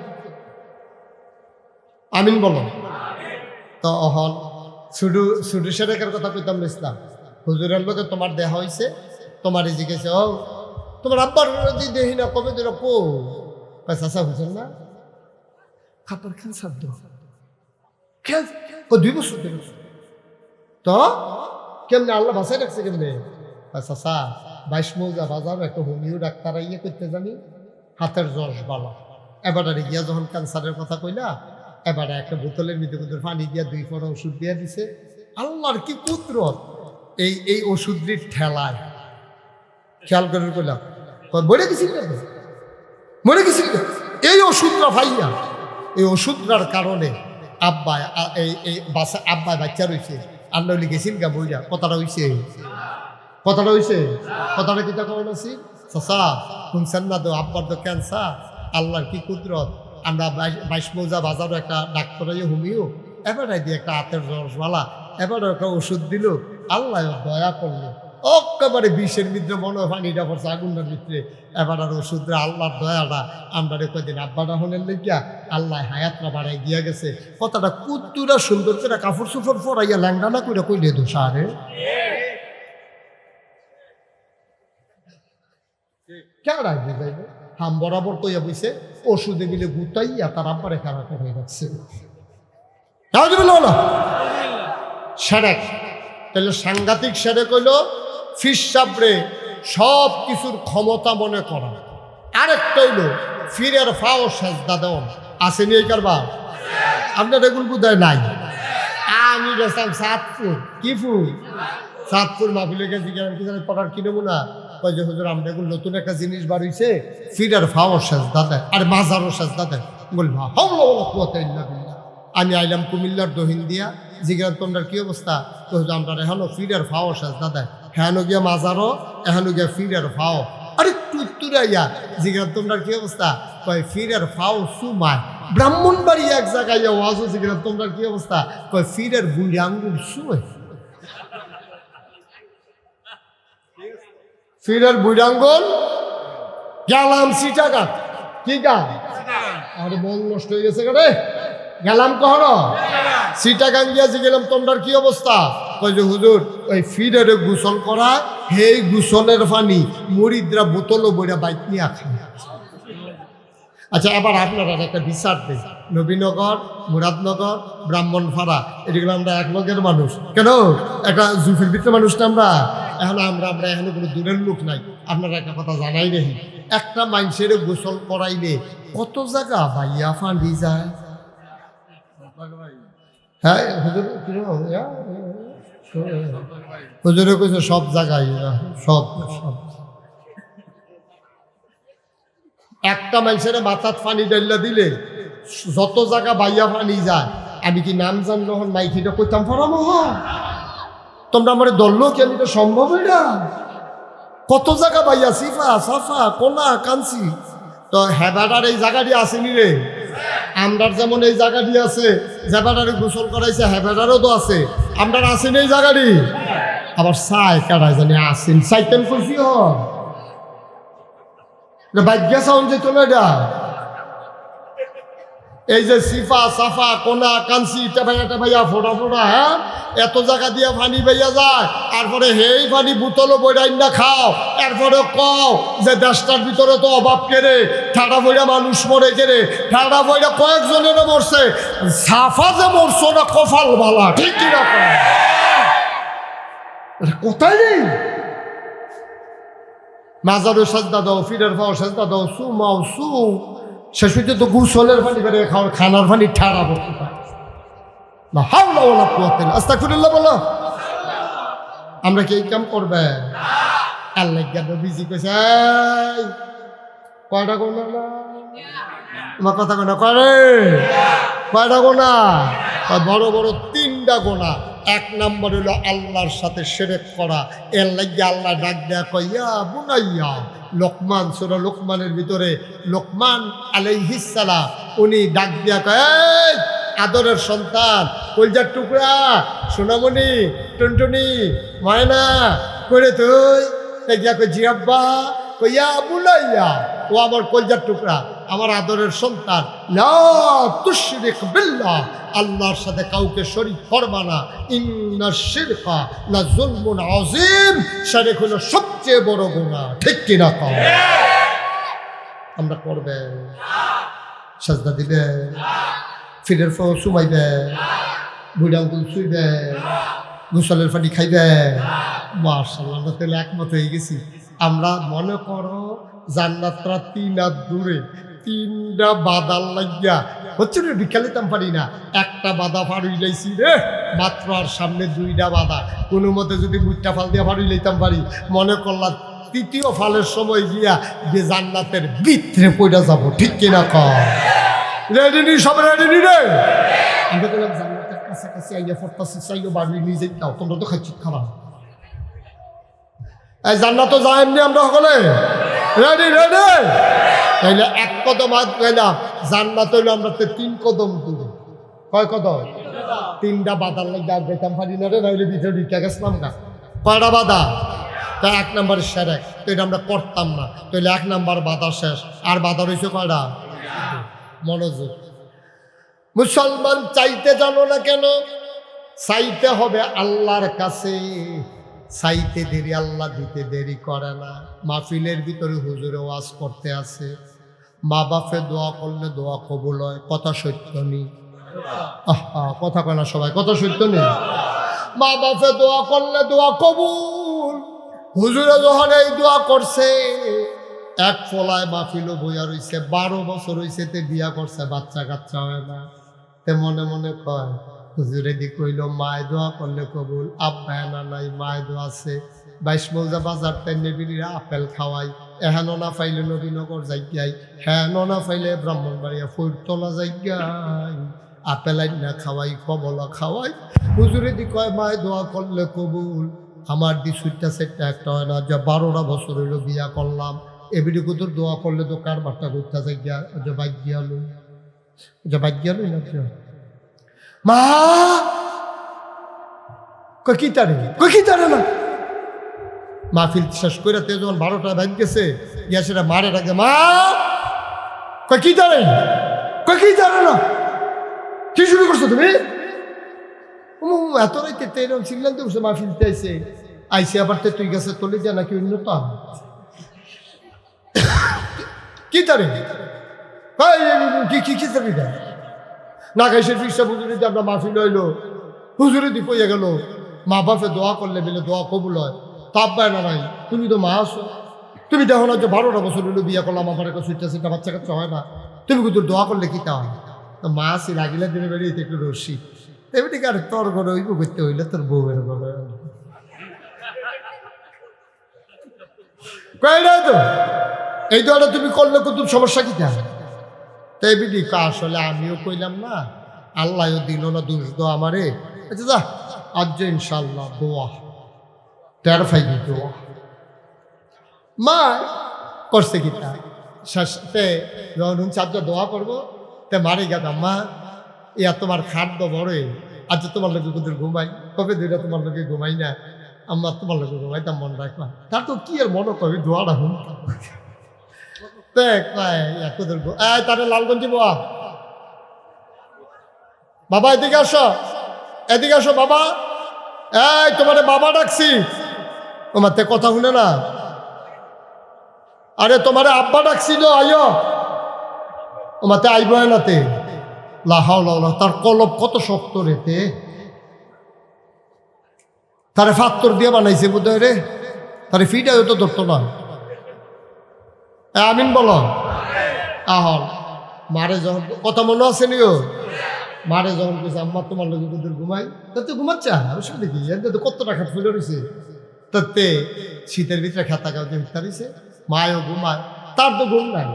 আমিন বলো। তো অহন শুধু শুধু সেরেকের কথা কইতাম ইসলাম হুজুরের লোকে তোমার দেহা হয়েছে, তোমার জিজ্ঞেস ও তোমার আব্বার যদি দেহি না কবে দিল কো চাষা হুজুর না খাবার ক্যান্সার দো 2 বছর 2 বছর তো কেমনে আল্লাহ বাসায় রাখছে কেমনে চাষা 22 মৌজা বাজার একটা হোমিও ডাক্তার ইয়ে করতে জানি হাতের যশ বালা এবারে গিয়া যখন ক্যান্সারের কথা কইলা এবারে একটা বোতলের ভিতরে পানি দিয়া 2 ফোঁটা ওষুধ দিয়া দিছে। আল্লাহর কি কুদরত এই ওষুধটির ঠেলায় খেয়াল করে কইলাম মরে গেছিল মরে গেছিল এই ওষুধটা ভাইয়া এই ওষুধটার কারণে আব্বায় এই আব্বায় বাচ্চা রয়েছে আর নইলে গেছিল গা বইরা কথাটা হইছে কথাটা কিতা কারণ আছে চাচা শুনছেন না তো আব্বার তো ক্যান্সার আল্লাহর কি কুদরত আমরা 22 মৌজা বাজারও একটা ডাক্তার হোমিও এবারে দিয়ে একটা হাতের রসওয়ালা এবারে একটা ওষুধ দিল আল্লাহ দয়া করলো একেবারে বিষের ভিতরে মনে হয় পানিটা পড়ছে আগুনটার ভিতরে এবার আর ওষুধরা আল্লাহর দয়াটা আমরা কদিন আব্বাটা হনের লেগিয়া আল্লাহ হায়াতটা বাড়াই দিয়া গেছে কথাটা কুত্তুরা সুন্দর করে কাপড় চোপড় পরাইয়া ল্যাংডা না করে কইলে দোষারে কেডা বুঝাইবে হাম বরাবর কইয়া বইছে ওষুধে মিলে গুতাইয়া তার আব্বারে খারাপ হয়ে যাচ্ছে সেরেক তাহলে সাংঘাতিক সেরেক হইল ফিসাবরে সব কিছুর ক্ষমতা মনে করা। আরেকটা হইল ফিরের ফাও সাজদা দেওয়া আসেনি এই কারবার আপনার এগুলো বোধহয় নাই। আমি গেছিলাম সাতপুর কি ফুল সাতপুর মাহফিলে গেছি কি জানি পড়ার কি নেবো না কই যে হুজুর আমরা এগুলো নতুন একটা জিনিস বার হইছে ফিরের ফাও সাজদা দেয় আর মাজারও সাজদা দেয় বলবা হাওলা ওয়ালা কুওয়াতা ইল্লা বিল্লাহ। আমি আইলাম কুমিল্লার দহিন দিয়া জিজ্ঞাসা তোমরা কি অবস্থা তো আমরা এখনো ফিরের ফাও সাজদা দেয় হেন গিয়া মাজারও এখন গিয়া ফিরের ফাও আরে তুত্তুরাইয়া জিজ্ঞাসা তোমরা কি অবস্থা কয় ফিরের ফাও সুমায় ব্রাহ্মণবাড়ি এক জায়গায় ওয়াজও জিজ্ঞাসা তোমরা কি অবস্থা কয় ফিরের বুড়ি আঙ্গুল শুয়ে ফিরের বুড়ি আঙ্গুল গেলাম সিটাঘাট কি গান আরে মন নষ্ট হয়ে গেছে রে গেলাম কহর সিটাগাং গিয়াছি গেলাম তোমরার কি অবস্থা কই যে হুজুর ওই ফিরের গোসল করা হেই গোসলের পানি মুরিদরা বোতলও বইরা বাইক নিয়ে খায়। আচ্ছা এবার আপনারা একটা বিচার দেন নবীনগর মুরাদনগর ব্রাহ্মণপাড়া এগুলো আমরা এক লোকের মানুষ কেন একটা জুফির ভিতরে মানুষ না আমরা এখন কোনো দূরের লোক নাই। আপনারা একটা কথা জানাই নেই একটা মানুষের গোসল করাইলে কত জায়গা ভাইয়া ফাঁড়ি যায়। হ্যাঁ হুজুরে কইছে সব জায়গায় সব একটা মানুষের মাথার পানি ডাইলা দিলে যত জায়গা বাইয়া পানি যায়। আমি কি নাম জানলো হন মাইকিটা কইতাম ফরাম তোমরা আমার দললো কি আমি তো সম্ভব এটা কত জায়গা বাইয়া সিফা সাফা কোনা কাঞ্চি তো হেবাটার এই জায়গাটি আসেনি রে আমরার যেমন এই জায়গাটি আছে জেবাটারে গোসল করাইছে হেবাটারও তো আছে আমরার আসেনি এই জায়গাটি আবার চাই কাটাই জানি আসেন চাইতেন কইছি ভাগ্যা সাউন্ড যেত না এটা এই যে সিফা সাফা কোনা কাঞ্চি টেভাইয়া ফোটা ফোটা হ্যাঁ এত জায়গা দিয়া পানি বেইয়া যায় তারপরে হেই পানি বোতলও বইরাই না খাও এরপরে কও যে দেশটার ভিতরে তো অভাব কেড়ে ঠাডা বইরা মানুষ মরে কেড়ে ঠাডা বইরা কয়েকজনেরও মরছে সাফা যে মরছো না কপাল বালা ঠিক কিনা কোথায় নেই মাজারও সাজদা দাও ফিরের পাও সাজদা দাও সু মাও সু শেষ হইতে তো গুসলের পানি বেড়ে খানার পানি ঠাড়া বলতে পারে না হাওলা ওয়ালা কুওয়াতা ইল্লা আস্তাগফিরুল্লাহ বলো। আমরা কি এই কাম করবে আল্লাহ গাবে বিজি কইছে কয়টা গোনা না আমার কথা কোনা করে কয়টা গোনা বড় বড় 3টা গোনা। 1 নম্বর হলো আল্লাহর সাথে শিরক করা এর লাগি আল্লাহ ডাক দেয়া কইয়া বুনাইয়া লোকমান সূরা লোকমানের ভিতরে লোকমান আলাইহিস সালাম উনি ডাক দিয়া কয় আদরের সন্তান কলজার টুকরা সোনামণি টুনটুনি ময়না করে তুই জিয়াব্বা কইয়া বুলাইয়া ও আমার কলজার টুকরা আমার আদরের সন্তান, লা তুশরিক বিল্লাহ, আল্লাহর সাথে কাউকে শরীক করবা না। ইন্নাশ শিরকা লা যুলমুন আযীম, শিরক হলো সবচেয়ে বড় গুনাহ। ঠিক কি না কও? আমরা করবে সাজদা দিবে, ফিরের ফো সুমাইবে, বুড়া আঙ্গুল ছুঁইবে, গোসলের পানি খাইবে। মাশাআল্লাহ, আমরা তাহলে একমত হয়ে গেছি। আমরা মনে করো জান্নাতরা 3 হাত দূরে, 3টা বাদার লাগিয়া হচ্ছে রে, বিকালিতাম পারি না, একটা বাধা ফাড়ুই লাইছি রে মাত্র, আর সামনে 2টা বাধা। কোনো মতে যদি 2টা ফাল দিয়ে ফাড়ুই লাইতাম পারি, মনে করলাম 3য় ফালের সময় গিয়া যে জান্নাতের ভিতরে পড়া যাব। ঠিক কিনা কর? রেডি নি? সব রেডি নি রে? আমরা বললাম জান্নাতের কাছাকাছি আইয়া ফরতাছি, চাইও বাড়ি নিজে যাও, তোমরা তো খাচ্ছি খারাপ। এই জান্নাত যাই এমনি আমরা সকলে রেডি রেডি। তাইলে 1 কদম আগ গেলাম, জান্নাত হইলো আমরা 3 কদম দূরে। কয় কদম? 3টা বাধার লাগে আগ যাইতাম পারি না রে, নাহলে ভিতরে ঢুকে গেছিলাম না। কয়টা বাধা? তা 1 নম্বরের সেরেক, তো এটা আমরা করতাম না। তাহলে 1 নম্বর বাধা শেষ। আর বাধা রয়েছে কয়টা? মনোযোগ। মুসলমান চাইতে জানো না কেন? চাইতে হবে আল্লাহর কাছে। চাইতে দেরি, আল্লাহ দিতে দেরি করে না। মাহফিলের ভিতরে হুজুরে ওয়াজ করতে আছে, মা বাপে দোয়া করলে দোয়া কবুল হয়। কথা সত্য নেই? কথা কয় না সবাই, কথা সত্য নেই? মা বাপে দোয়া করলে দোয়া কবুল। হুজুরে যখন এই দোয়া করছে, এক ফলায় মাহফিলও বইয়া রইছে, 12 বছর হইছে, তে বিয়া করছে, বাচ্চা কাচ্চা হয় না। তে মনে মনে কয় হুজুরে দি কইল মায় দোয়া করলে কবুল, আব্বা না নাই মায় দোয়া আছে। 22 মৌজা বাজার টাইনে বিড়িরা আপেল খাওয়াই, এহেনো না পাইলে নবীনগর যাইগাই, হেন না পাইলে ব্রাহ্মণবাড়িয়া ফৈরতলা যাইগাই, আপেল না খাওয়াই, কমলা খাওয়াই। হুজুরে দি কয় মায় দোয়া করলে কবুল। আমার দি সুইটটা সেটটা একটা হয় না, যা 12টা বছর হইল বিয়া করলাম, এবিডি কুতুর দোয়া করলে তো কার বার্তা করতে যাইগা, যে ভাগ্যা লই, যে ভাগ্যা লই না মা কি তারে, কি তারে না। মাহফিল শেষ করে যখন 12টা বাজ গেছে, ইয়া সেটা মারে ডাকে, মা কি তারে, কি তারে না, কি শুরু করছো তুমি? এত রাইতে এরকম সিগন্যাল তো মাহফিলতে আইসে, আইসে আবার তুই গেছে তলি যা নাকি অন্যতম কি তারে, কি তারি না খাইছে ফিসা হুজুরি দিয়ে আমরা মাহফিল হইলো, হুজুরি দি কইয়া গেল মা বাপে দোয়া করলে বলে দোয়া কবুল হয়। তাপ পায় না নাই, তুমি তো মা আসো, তুমি দেখো না যে 12টা বছর হইলো বিয়া করলাম, আমার একটা সুইটা বাচ্চা কাচ্চা হয় না, তুমি কিন্তু দোয়া করলে কি তা হয়? তো মা আসি লাগিলে দিনে বেরিয়ে একটু রসি, এমনি আর তোর ঘরে ওইব করতে হইলে তোর বউয়ের ঘরে তো এই দোয়াটা তুমি করলে কুতুব সমস্যা কি থাকে? তাই বিডি আসলে আমিও কইলাম না, আল্লাহও দিল না দোষ দো আমারে। আচ্ছা যা আজ ইনশাল্লাহ দোয়া টের ফাইদি দোয়া মা করছে কি তা শেষতে যখন চার্জ দোয়া করবো তে মারে গেতাম, মা ইয়া তোমার খাদ্য বড়, আচ্ছা তোমার লোকে কোথায় ঘুমাই, কবে দুইটা তোমার লোকে ঘুমাই না, আমার তোমার লোকে ঘুমাইতাম মন রাখলাম। তার তো কি আর মনে করবি দোয়াটা হুম তারে লালগঞ্জি বাবা, বাবা এদিকে আসো, এদিকে আসো বাবা, এই তোমার বাবা ডাকছি, তোমার তে কথা শুনে না, আরে তোমার আব্বা ডাকছিল আইও, তোমার তে আইব নাতে লাহাওলা, তার কলব কত শক্ত রেতে, তারে ফাত্তর দিয়ে বানাইছে বোধহয় রে, তারে ফিটা হয়তো ধরতো না। আমিন বলো। আহল মারে যখন কথা মনে আছে নিও, মারে যখন কেছে আম্মা তোমার লোক ঘুমাই, তাতে ঘুমাচ্ছে অসুবিধা কি, এর তো কতটা খাট ফুলে রয়েছে, তাতে শীতের ভিতরে খাতা কাউকে মিথ্যা রয়েছে, মায়ও ঘুমায়, তার তো ঘুম নাই,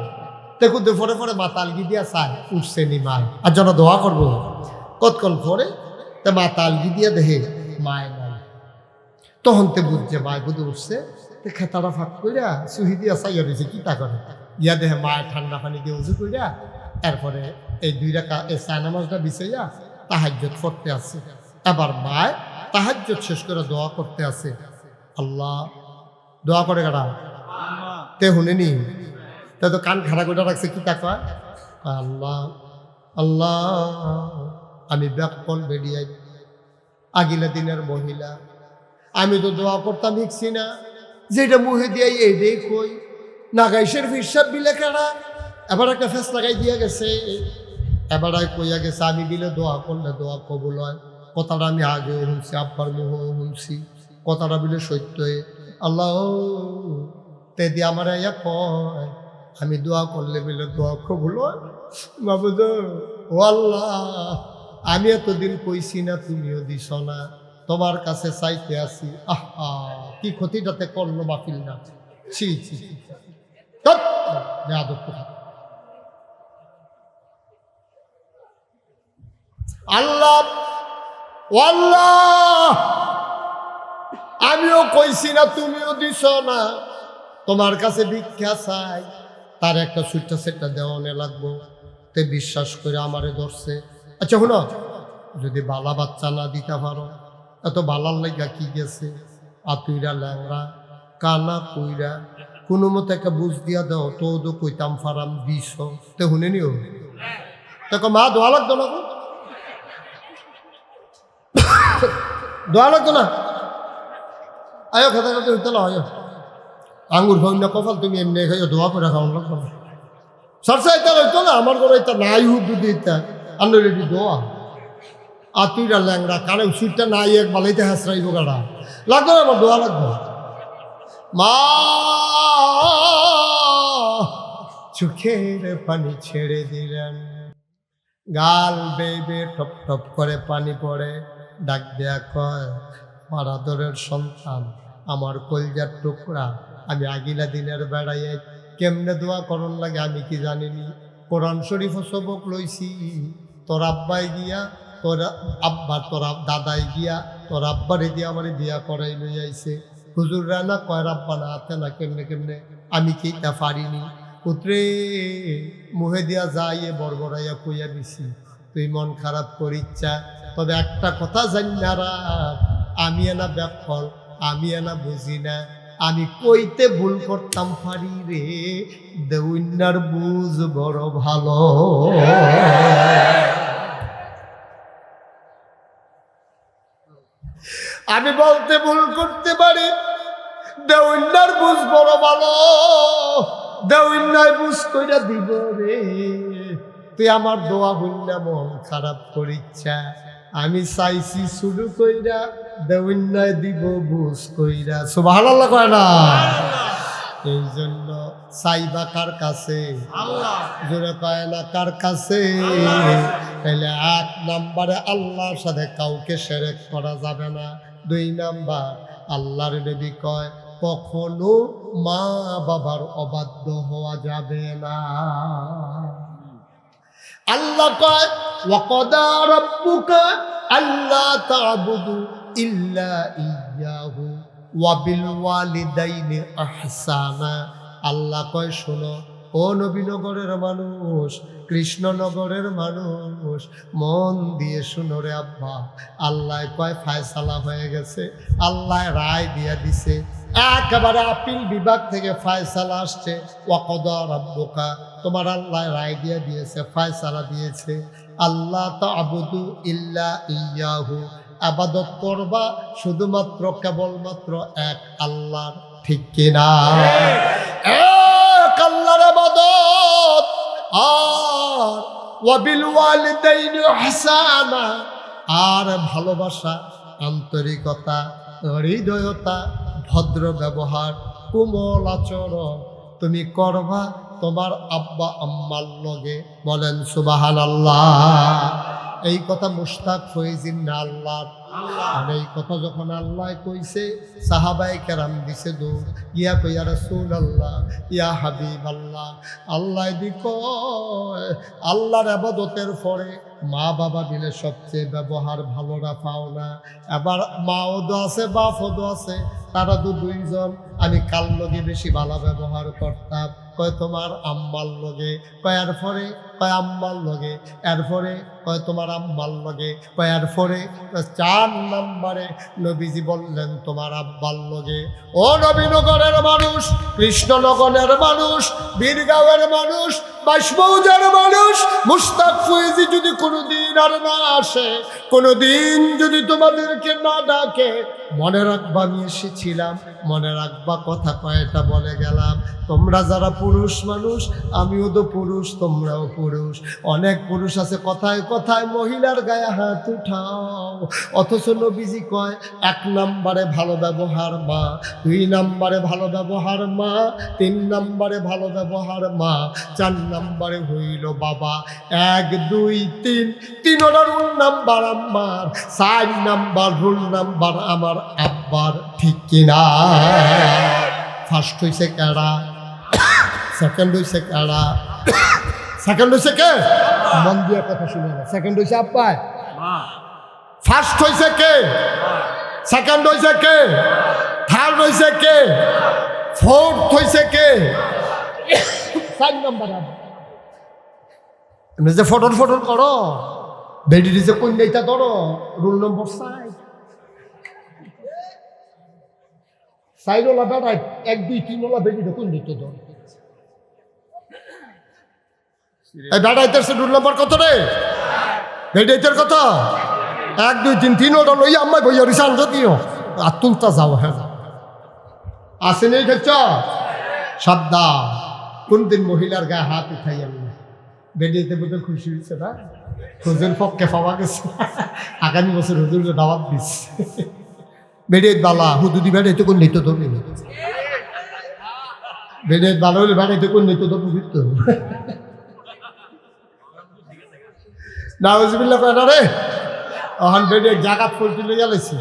দেখুন পরে পরে মাথা আলগি দিয়া চায় উঠছে নি মায়, আর যেন দোয়া করবো কতক্ষণ পরে তে মাথা আলগি দিয়া দেখে মায় নাই, তখন তে বুঝছে মায় বুঝে উঠছে, খেতাটা ফাঁক কইরা সুহি দিয়া চাইয়া রয়েছে কি তা করে, ইয়া দেখে মায় ঠান্ডা পানি দিয়ে উজু কইরা এরপরে এই 2 রাকাত এই 4 নামাজটা বিছাইয়া তাহাজ্জুদ পড়তে আছে। আবার মায় তাহাজ্জুদ শেষ করে দোয়া করতে আছে। আল্লাহ দোয়া করে কারা তে শুনেনি, তা তো কান খাড়া করে রাখছে, কি টাকা? আল্লাহ আল্লাহ, আমি ব্যাকল বেরিয়ে আগিলা দিনের মহিলা, আমি তো দোয়া করতাম শিখছি না, যেটা মুহে দিয়ে এইটাই কই নাগাইশের হিসাব বিলে কেনা। এবার একটা ফেস লাগাই দিয়া গেছে, এবার কইয়া গেছে আমি বিলে দোয়া করলে দোয়া কবুল হয়। কথাটা আমি আগেও শুনছি, আব্বার মুহেও শুনছি, কথাটা বিলে সত্য। আল্লাহ তে দিয়ে আমার ইয়া কয় আমি দোয়া করলে বিলে দোয়া কবুল হয়। বাবুদ ও আল্লাহ, আমি এতদিন কইছি না, তুমিও দিস না, তোমার কাছে চাইতে আসি। আহা, কি ক্ষতিটাতে করলো মাহফিল না। ছি ছি, আল্লাহ ও আল্লাহ, আমিও কইছি না, তুমিও দিস না, তোমার কাছে ভিক্ষা চাই, তার একটা সুইটটা সেটটা দেওয়ানে লাগবো। তে বিশ্বাস করে আমারে ধরছে। আচ্ছা শুনো, যদি বালা বাচ্চা না দিতে পারো, এত বালার লাইগা কি গেছে? আতুইরা ল্যাংরা কানা কইরা কোনো মতো একটা বুঝ দিয়া দাও, তো কইতাম ফারাম দিস, তে শুনে নিও। দেখো মা দোয়া লাগতো না, দোয়া লাগতো না। আয়ো খেতে খেতে হইতে আয়ো, আঙ্গুর খাও না কপাল, তুমি এমনি খাইও, দোয়া করে খাওয়ান লাগতো না। সরষা ইতা হইতো না, আমার ঘরে ইতা নাই, হুক যদি ইতা আন্ডার রেডি দোয়া। আতুইরা ল্যাংরা কানে সুইটটা নাই, এক বালাইতে হাসরাইব গাড়া লাগতো না, আমার দোয়া লাগতো। মা চোখের পানি ছেড়ে দিলেন, গাল বেবে টপ টপ করে পানি পড়ে, ডাক দেয়া কয় মারাদরের সন্তান, আমার কলজার টুকরা, আমি আগিলা দিনের বেড়াইয়ে কেমনে দোয়া করন লাগে আমি কি জানিনি। কোরআন শরীফ সবক লইছি, তোর আব্বাই গিয়া, তোর আব্বা, তোর দাদাই গিয়া তোর আব্বারে দিয়ে আমার বিয়া করাই লই আইছে। হুজুররা না কয় আব্বা না হাতে না, কেমনে কেমনে আমি কি তা পারিনি। পুত্রে মুহে দিয়া যাইয়ে বড়বড়াইয়া কইয়া দিছি, তুই মন খারাপ করিচ্ছা, তবে একটা কথা জান্নারা, আমি এনা ব্যাকল, আমি এনা বুঝি না, আমি কইতে ভুল করতাম পারি রে, দেউন্যার বুঝ বড় ভালো। আমি বলতে ভুল করতে পারি, দেউন্যার বুঝ বড় ভালো, দেউন্যায় বুঝ কইরা দিব রে। তুই আমার দোয়া হইনা মন খারাপ করিচ্ছা, আমি চাইছি শুরু কইরা, দেউন্যায় দিব বুঝ কইরা। সুবহানাল্লাহ কয় না? এই জন্য চাইবা কার কাছে? আল্লাহ। জোরে কয় না কার কাছে? তাহলে ১ নম্বরে আল্লাহর সাথে কাউকে শিরক করা যাবে না। ২ নাম্বার আল্লাহর নবী কয় কখনো মা বাবার অবাধ্য হওয়া যাবে না। আল্লাহ কয় ওয়াকাদা রাব্বুকা আল্লা তা'বুদু ইল্লা ইয়্যাহু ওয়া বিল ওয়ালিদাইনি ইহসানা। আল্লাহ কয় শোনো ও নবীনগরের মানুষ, কৃষ্ণনগরের মানুষ, মন দিয়ে শুনো রে আব্বা, আল্লাহ কয় ফায়সালা হয়ে গেছে, আল্লাহ রায় দিয়া দিছে, একেবারে আপিল বিভাগ থেকে ফায়সালা আসছে। ওয়াকাদা রাব্বুকা, তোমার আল্লাহ রায় দিয়ে দিয়েছে, ফায়সালা দিয়েছে, আল্লাহ তা'বুদু ইল্লা ইয়্যাহু, ইবাদত করবা শুধুমাত্র কেবলমাত্র এক আল্লাহর। ঠিক কিনা? এক আল্লাহর ইবাদত, আর ওয়া বিল ওয়ালিদাইনি ইহসানা, আর ভালোবাসা, আন্তরিকতা, হৃদয়তা, ভদ্র ব্যবহার, কোমল আচরণ তুমি করবা তোমার আব্বা আম্মার লগে। বলেন সুবহানাল্লাহ। এই কথা মুশতাক ফয়জিন না আল্লাহর। আর এই কথা যখন আল্লাহ কইছে, সাহাবায়ে কেরাম দিছে দৌড়, ইয়া কইয়া রাসূলুল্লাহ, ইয়া হাবিবাল্লাহ। আল্লাহ দি কয় আল্লাহর ইবাদতের পরে মা বাবা দিলে সবচেয়ে ব্যবহার ভালোরা পাও না। এবার মাও তো আছে বাপও তো আছে, তারা তো দুইজন। আমি কার লগে বেশি ভালো ব্যবহার করতাম? কয় তোমার আম্মার লগে। কয় এরপরে? কয় আম্মার লগে। এরপরে? কয় তোমার আম্মার লগে। কয় এরপরে? ৪ 4 নম্বরে নবীজি বললেন তোমার আব্বার লগে। ও নবীনগরের মানুষ, কৃষ্ণনগরের মানুষ, বীরগাঁওয়ের মানুষ, বাঁশমৌজার মানুষ, মুস্তাক ফয়েজি যদি কোনোদিন আর না আসে, কোনোদিন যদি তোমাদেরকে না ডাকে, মনে রাখবা আমি এসেছিলাম, মনে রাখবা কথা কয়টা বলে গেলাম। তোমরা যারা পুরুষ মানুষ, আমিও তো পুরুষ, তোমরাও পুরুষ। অনেক পুরুষ আছে কথায় কথায় মহিলার গায়ে হাত উঠাও, অথচ নবীজি কয় 1 নম্বরে ভালো ব্যবহার মা, 2 নম্বরে ভালো ব্যবহার মা, 3 নম্বরে ভালো ব্যবহার মা, 4 নম্বরে হইল বাবা। 1 2 3 3 রুল নাম্বার আমার, 4 নাম্বার রুল নাম্বার আমার আব্বার। ঠিক কিনা? ফার্স্ট হইছে কেডা, সেকেন্ড হইছে কেডা? সেকেন্ড হইছে কে? মন দিয়ে কথা শুনে না। সেকেন্ড হইছে আব্বা, ফার্স্ট হইছে কে? সেকেন্ড হইছে কে? থার্ড হইছে কে? ফোর্থ হইছে কে? 4 নম্বর আব্বা। যে ফটর ফটর করো, বেডি যে কন্যাইটা ধরো, রুল নম্বর 5। সাইডওয়ালা বেড়ায় 1 2 3 ওলা বেডিটা কন্যাইতে ধরো। এই বেড়াইতেছে রুল নম্বর কত রে? বেডাইতের কত? 1 2 3 3 ওটা লই আম্মা বইয়া রিসান যদিও আর তুলতা যাও। হ্যাঁ আসে নেই দেখছ সাবধান, কোনদিন মহিলার গায়ে হাত উঠাই আমি। বেডিতে বোধহয় খুশি হয়েছে না, হুজুর পক্ষে পাওয়া গেছে, আগামী বছর হুজুরকে দাওয়াত দিস। বেডিয়ে বালা হুদুদি বেড়াইতে কোন নিত ধরবি, বেডিয়ে ভালো হলে বেড়াইতে কোন নিত ধরবি তো নাউজুবিল্লাহ কয় না রে। ওখান বেডিয়ে জাগাত ফলটি লইয়া লাইছে,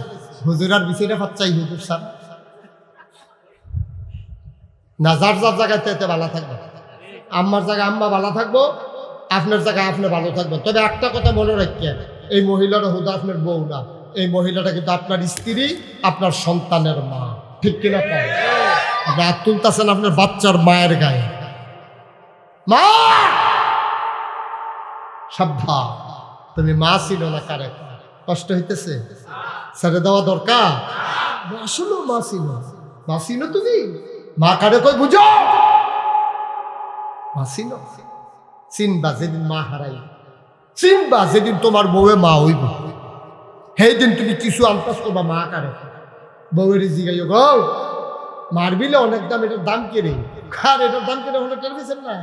হুজুর আর বিছাইটা ফাচ্চাই হুজুর সার না। যার যার জায়গায় এতে ভালো থাকবে, আম্মার জায়গায় আম্মা ভালো থাকবো, আপনার জায়গায় আপনি ভালো থাকবেন। তবে একটা কথা মনে রাখেন, এই মহিলাটা হুদা আপনার বউ না, এই মহিলাটা কিন্তু আপনার স্ত্রী, আপনার সন্তানের মা। ঠিক কিনা? আপনি হাত তুলতেছেন আপনার বাচ্চার মায়ের গায়ে। মা সাবধান, তুমি মা ছিল না কারে, কষ্ট হইতেছে, ছেড়ে দেওয়া দরকার। আসলে মা ছিল, মা ছিল তুমি, মা কারে কই বুঝো, মা ছিল। চিনবা যেদিন মা হারাই, চিনবা যেদিন তোমার বউয়ে মা হইব, সেই দিন তুমি কিছু আন্দাজ করবা মা কারে। বউয়ের জিগাইও গো মারবিলে অনেক দাম, এটার দাম কেড়ে, খার এটার দাম কেড়ে হলে টের পেয়েছেন না?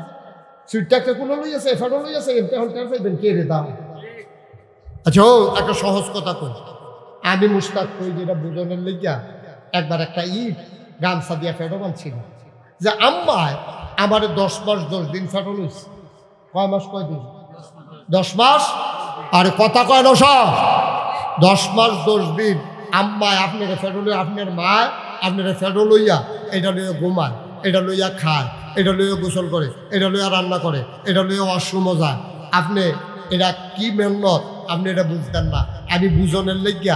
সুইটটাকে কোনো লই আছে, এফারও লই আছে, এমনি হল টের পাইবেন কে রে দাম। আচ্ছা ও একটা সহজ কথা কই, আমি মুস্তাক কই যেটা বুঝনের লেগিয়া একবার একটা ইট গামছা দিয়া ফেটো বানছিল, যে আম্মায় আমার 10 মাস 10 দিন ফেটো লইছে। কয় মাস কয় দিন? 10 মাস। আর কথা কয় না সব, 10 মাস 10 দিন আম্মায় আপনারা ফেটো লইয়া, আপনার মা আপনারা ফেটো লইয়া, এটা লইয়া ঘুমায়, এটা লইয়া খায়, এটা লইয়া গোসল করে, এটা লইয়া রান্না করে, এটা লইয়া ওয়াশরুমও যায়। আপনি এটা কি মেহনত, আপনি এটা বুঝতেন না। আমি বুঝনের লেগিয়া